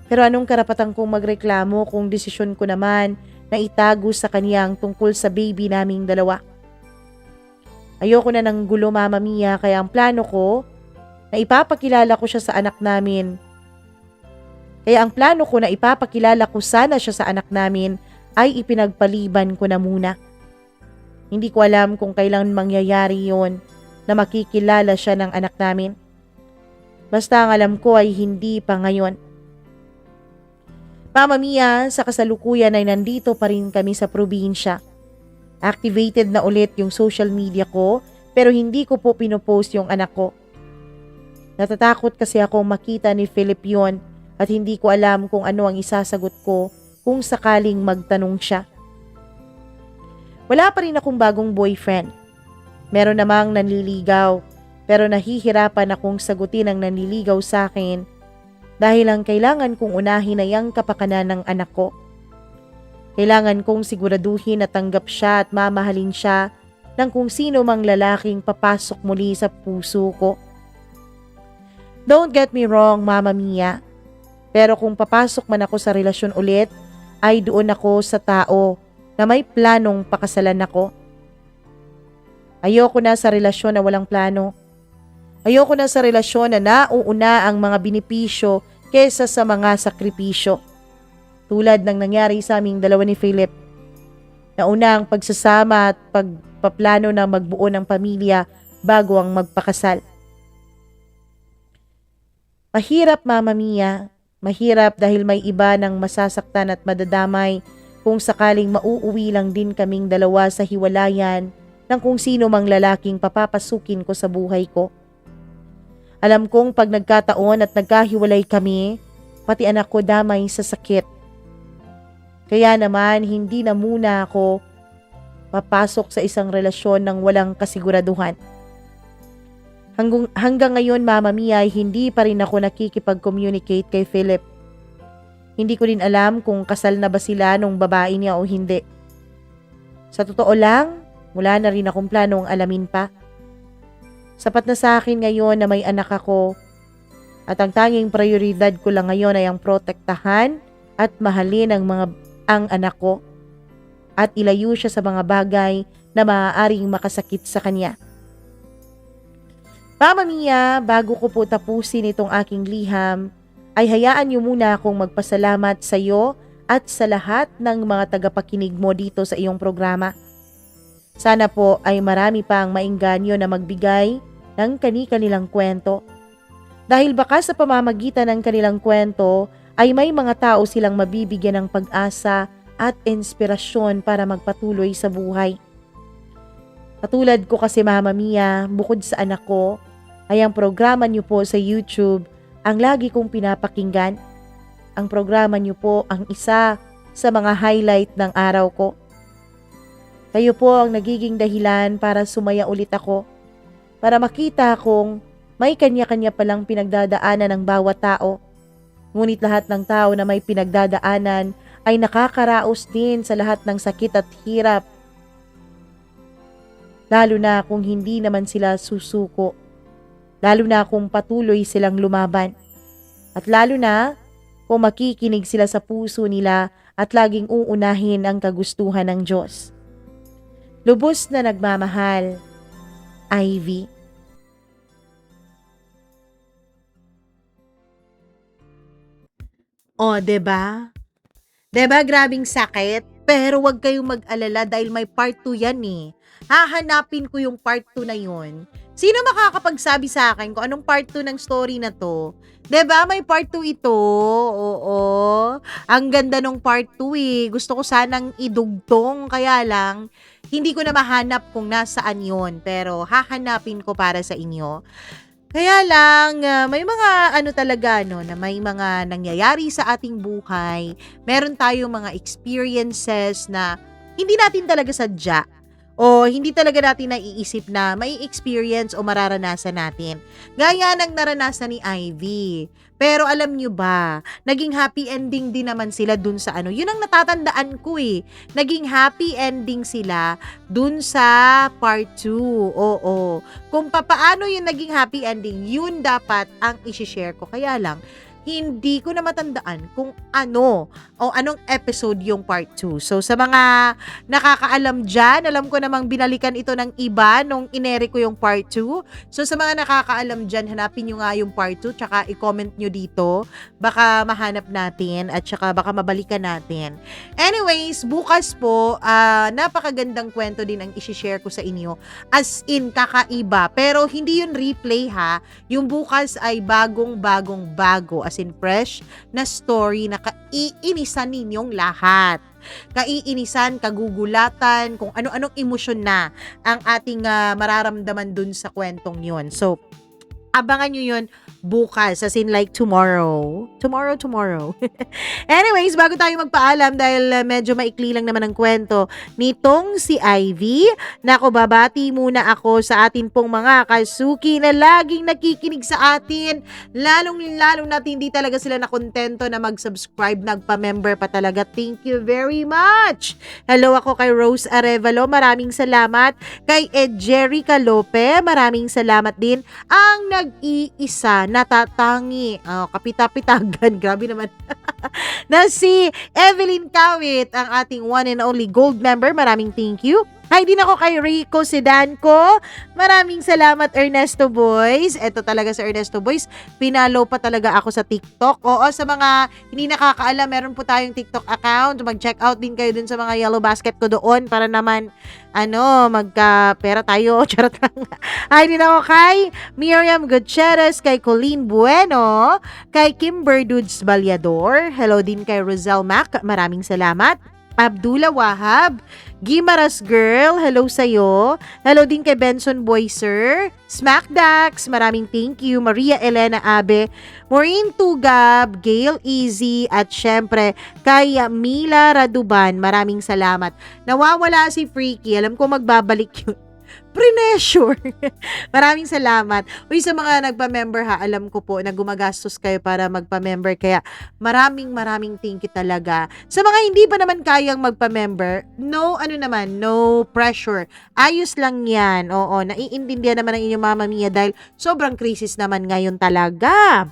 Pero anong karapatan kong magreklamo kung desisyon ko naman na itago sa kaniyang tungkol sa baby naming dalawa? Ayoko na ng gulo, Mama Mia, kaya ang plano ko na ipapakilala ko siya sa anak namin. Sa anak namin ay ipinagpaliban ko na muna. Hindi ko alam kung kailan mangyayari yon na makikilala siya ng anak namin. Basta ang alam ko ay hindi pa ngayon. Mama Mia, sa kasalukuyan ay nandito pa rin kami sa probinsya. Activated na ulit yung social media ko pero hindi ko po pinopost yung anak ko. Natatakot kasi ako makita ni Philip yon at hindi ko alam kung ano ang isasagot ko kung sakaling magtanong siya. Wala pa rin akong bagong boyfriend. Meron namang nanliligaw pero nahihirapan akong sagutin ang nanliligaw sa akin dahil ang kailangan kong unahin ay ang kapakanan ng anak ko. Kailangan kong siguraduhin na tanggap siya at mamahalin siya ng kung sino mang lalaking papasok muli sa puso ko. Don't get me wrong, Mama Mia, pero kung papasok man ako sa relasyon ulit, ay doon ako sa tao na may planong pakasalan ako. Ayoko na sa relasyon na walang plano. Ayoko na sa relasyon na nauuna ang mga benepisyo kesa sa mga sakripisyo. Tulad ng nangyari sa aming dalawa ni Philip. Nauna ang pagsasama at pagpaplano na magbuo ng pamilya bago ang magpakasal. Mahirap, Mama Mia. Mahirap dahil may iba ng masasaktan at madadamay kung sakaling mauuwi lang din kaming dalawa sa hiwalayan ng kung sino mang lalaking papapasukin ko sa buhay ko. Alam kong pag nagkataon at nagkahiwalay kami, pati anak ko damay sa sakit. Kaya naman hindi na muna ako papasok sa isang relasyon ng walang kasiguraduhan. Hanggang ngayon, Mama Mia, ay hindi pa rin ako nakikipag-communicate kay Philip. Hindi ko rin alam kung kasal na ba sila nung babae niya o hindi. Sa totoo lang, wala na rin akong planong alamin pa. Sapat na sa akin ngayon na may anak ako at ang tanging prioridad ko lang ngayon ay ang protektahan at mahalin ang anak ko at ilayo siya sa mga bagay na maaaring makasakit sa kanya. Mama Mia, bago ko po tapusin itong aking liham, ay hayaan niyo muna akong magpasalamat sa iyo at sa lahat ng mga tagapakinig mo dito sa iyong programa. Sana po ay marami pa ang maengganyo na magbigay ng kani-kanilang kwento. Dahil baka sa pamamagitan ng kanilang kwento ay may mga tao silang mabibigyan ng pag-asa at inspirasyon para magpatuloy sa buhay. Katulad ko kasi Mama Mia, bukod sa anak ko, ay ang programa niyo po sa YouTube ang lagi kong pinapakinggan. Ang programa niyo po ang isa sa mga highlight ng araw ko. Kayo po ang nagiging dahilan para sumaya ulit ako, para makita kong may kanya-kanya palang pinagdadaanan ng bawat tao. Ngunit lahat ng tao na may pinagdadaanan ay nakakaraos din sa lahat ng sakit at hirap. Lalo na kung hindi naman sila susuko. Lalo na kung patuloy silang lumaban. At lalo na kung makikinig sila sa puso nila at laging uunahin ang kagustuhan ng Diyos. Lubos na nagmamahal, Ivy. O, 'di ba? 'Di ba grabing sakit? Pero wag kayong mag-alala dahil may part 2 yan eh. Hahanapin ko yung part 2 na yun. Sino makakapagsabi sa akin kung anong part 2 ng story na to? 'Di ba may part 2 ito? Oo. Ang ganda nung part 2 eh. Gusto ko sanang idugtong kaya lang hindi ko na mahanap kung nasaan yon, pero hahanapin ko para sa inyo. Kaya lang, may mga ano talaga no, na may mga nangyayari sa ating buhay. Meron tayong mga experiences na hindi natin talaga sadya o hindi talaga natin naiisip na may experience o mararanasan natin. Gaya ng naranasan ni Ivy. Pero alam nyo ba, naging happy ending din naman sila dun sa ano. Yun ang natatandaan ko eh. Naging happy ending sila dun sa part 2. Oo. Kung papaano yung naging happy ending, yun dapat ang isi-share ko. Kaya lang, hindi ko na matandaan kung ano o anong episode yung part 2. So, sa mga nakakaalam dyan, alam ko namang binalikan ito ng iba nung inere ko yung part 2. So, sa mga nakakaalam dyan, hanapin nyo nga yung part 2 tsaka i-comment nyo dito. Baka mahanap natin at tsaka baka mabalikan natin. Anyways, bukas po, napakagandang kwento din ang isi-share ko sa inyo. As in, kakaiba. Pero hindi yun replay ha. Yung bukas ay bagong-bago. As in, fresh na story na kaiinisan ninyong lahat. Kaiinisan, kagugulatan, kung ano-anong emosyon na ang ating mararamdaman dun sa kwentong yun. So, abangan nyo yun bukas, as in like tomorrow. Tomorrow. Anyways, bago tayo magpaalam dahil medyo maikli lang naman ang kwento nitong si Ivy, nako babati muna ako sa atin pong mga kasuki na laging nakikinig sa atin. Lalong na hindi talaga sila nakontento na mag-subscribe, nagpa-member pa talaga. Thank you very much. Hello ako kay Rose Arevalo, maraming salamat. Kay Jerica Lope, maraming salamat din. Ang nag-iisa, natatangi, kapita-pitagan, grabe naman, na si Evelyn Kawit, ang ating one and only gold member. Maraming thank you. Hi din ako kay Rico Sedanco. Maraming salamat Ernesto Boys. Ito talaga sa Ernesto Boys. Pinalo pa talaga ako sa TikTok. Oo, sa mga hindi nakakaalam, meron po tayong TikTok account. Mag-check out din kayo dun sa mga yellow basket ko doon para naman, magka-pera tayo. Charot lang. Hi din ako kay Miriam Gutierrez, kay Colleen Bueno, kay Kimber Dudes Balyador. Hello din kay Rosel Mac. Maraming salamat. Abdullah Wahab, Gimaras Girl, hello sa'yo. Hello din kay Benson Boyser, Smackdax, maraming thank you. Maria Elena Abe, Maureen Tugab, Gail Easy, at syempre kay Mila Raduban, maraming salamat. Nawawala si Freaky, alam ko magbabalik yun. Pre-measure. Maraming salamat. Uy, sa mga nagpa-member ha, alam ko po na gumagastos kayo para magpa-member. Kaya maraming thank you talaga. Sa mga hindi pa naman kayang magpa-member, no pressure. Ayos lang yan. Oo, naiintindihan naman ang inyong Mama Mia dahil sobrang krisis naman ngayon talaga.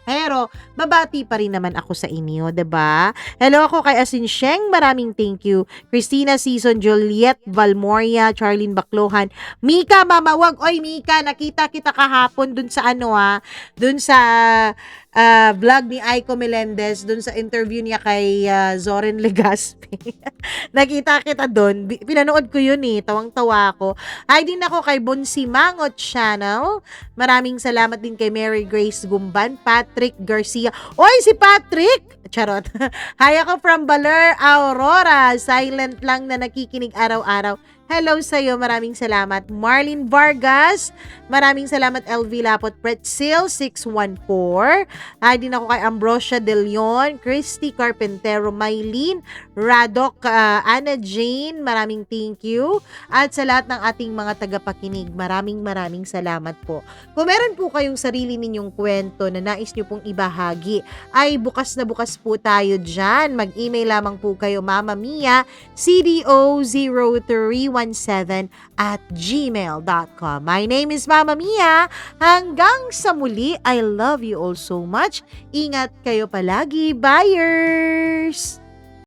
Pero, babati pa rin naman ako sa inyo, 'di ba? Hello ako kay Asin Sheng, maraming thank you. Christina Season, Juliet Valmoria, Charlene Baclohan, Mika Mamawag. Oy, Mika, nakita kita kahapon dun sa dun sa vlog ni Aiko Melendez dun sa interview niya kay Zoren Legaspi. Nakita kita dun. Pinanood ko yun eh. Tawang-tawa ako. Hi din ako kay Bonsi Mangot Channel. Maraming salamat din kay Mary Grace Gumban, Patrick Garcia. Oy, si Patrick! Charot. Hi ako from Baler, Aurora. Silent lang na nakikinig araw-araw. Hello sa'yo, maraming salamat. Marlene Vargas, maraming salamat. LV Lapot, Pretzel 614. Hi din ako kay Ambrosia De Leon, Christy Carpentero, Maylene, Radok, Anna Jane, maraming thank you. At sa lahat ng ating mga tagapakinig, maraming salamat po. Kung meron po kayong sarili ninyong kwento na nais nyo pong ibahagi, ay bukas na bukas po tayo dyan. Mag-email lamang po kayo, mamamia, cdo0317@gmail.com. My name is Mama Mia. Hanggang sa muli, I love you all so much. Ingat kayo palagi, buyers!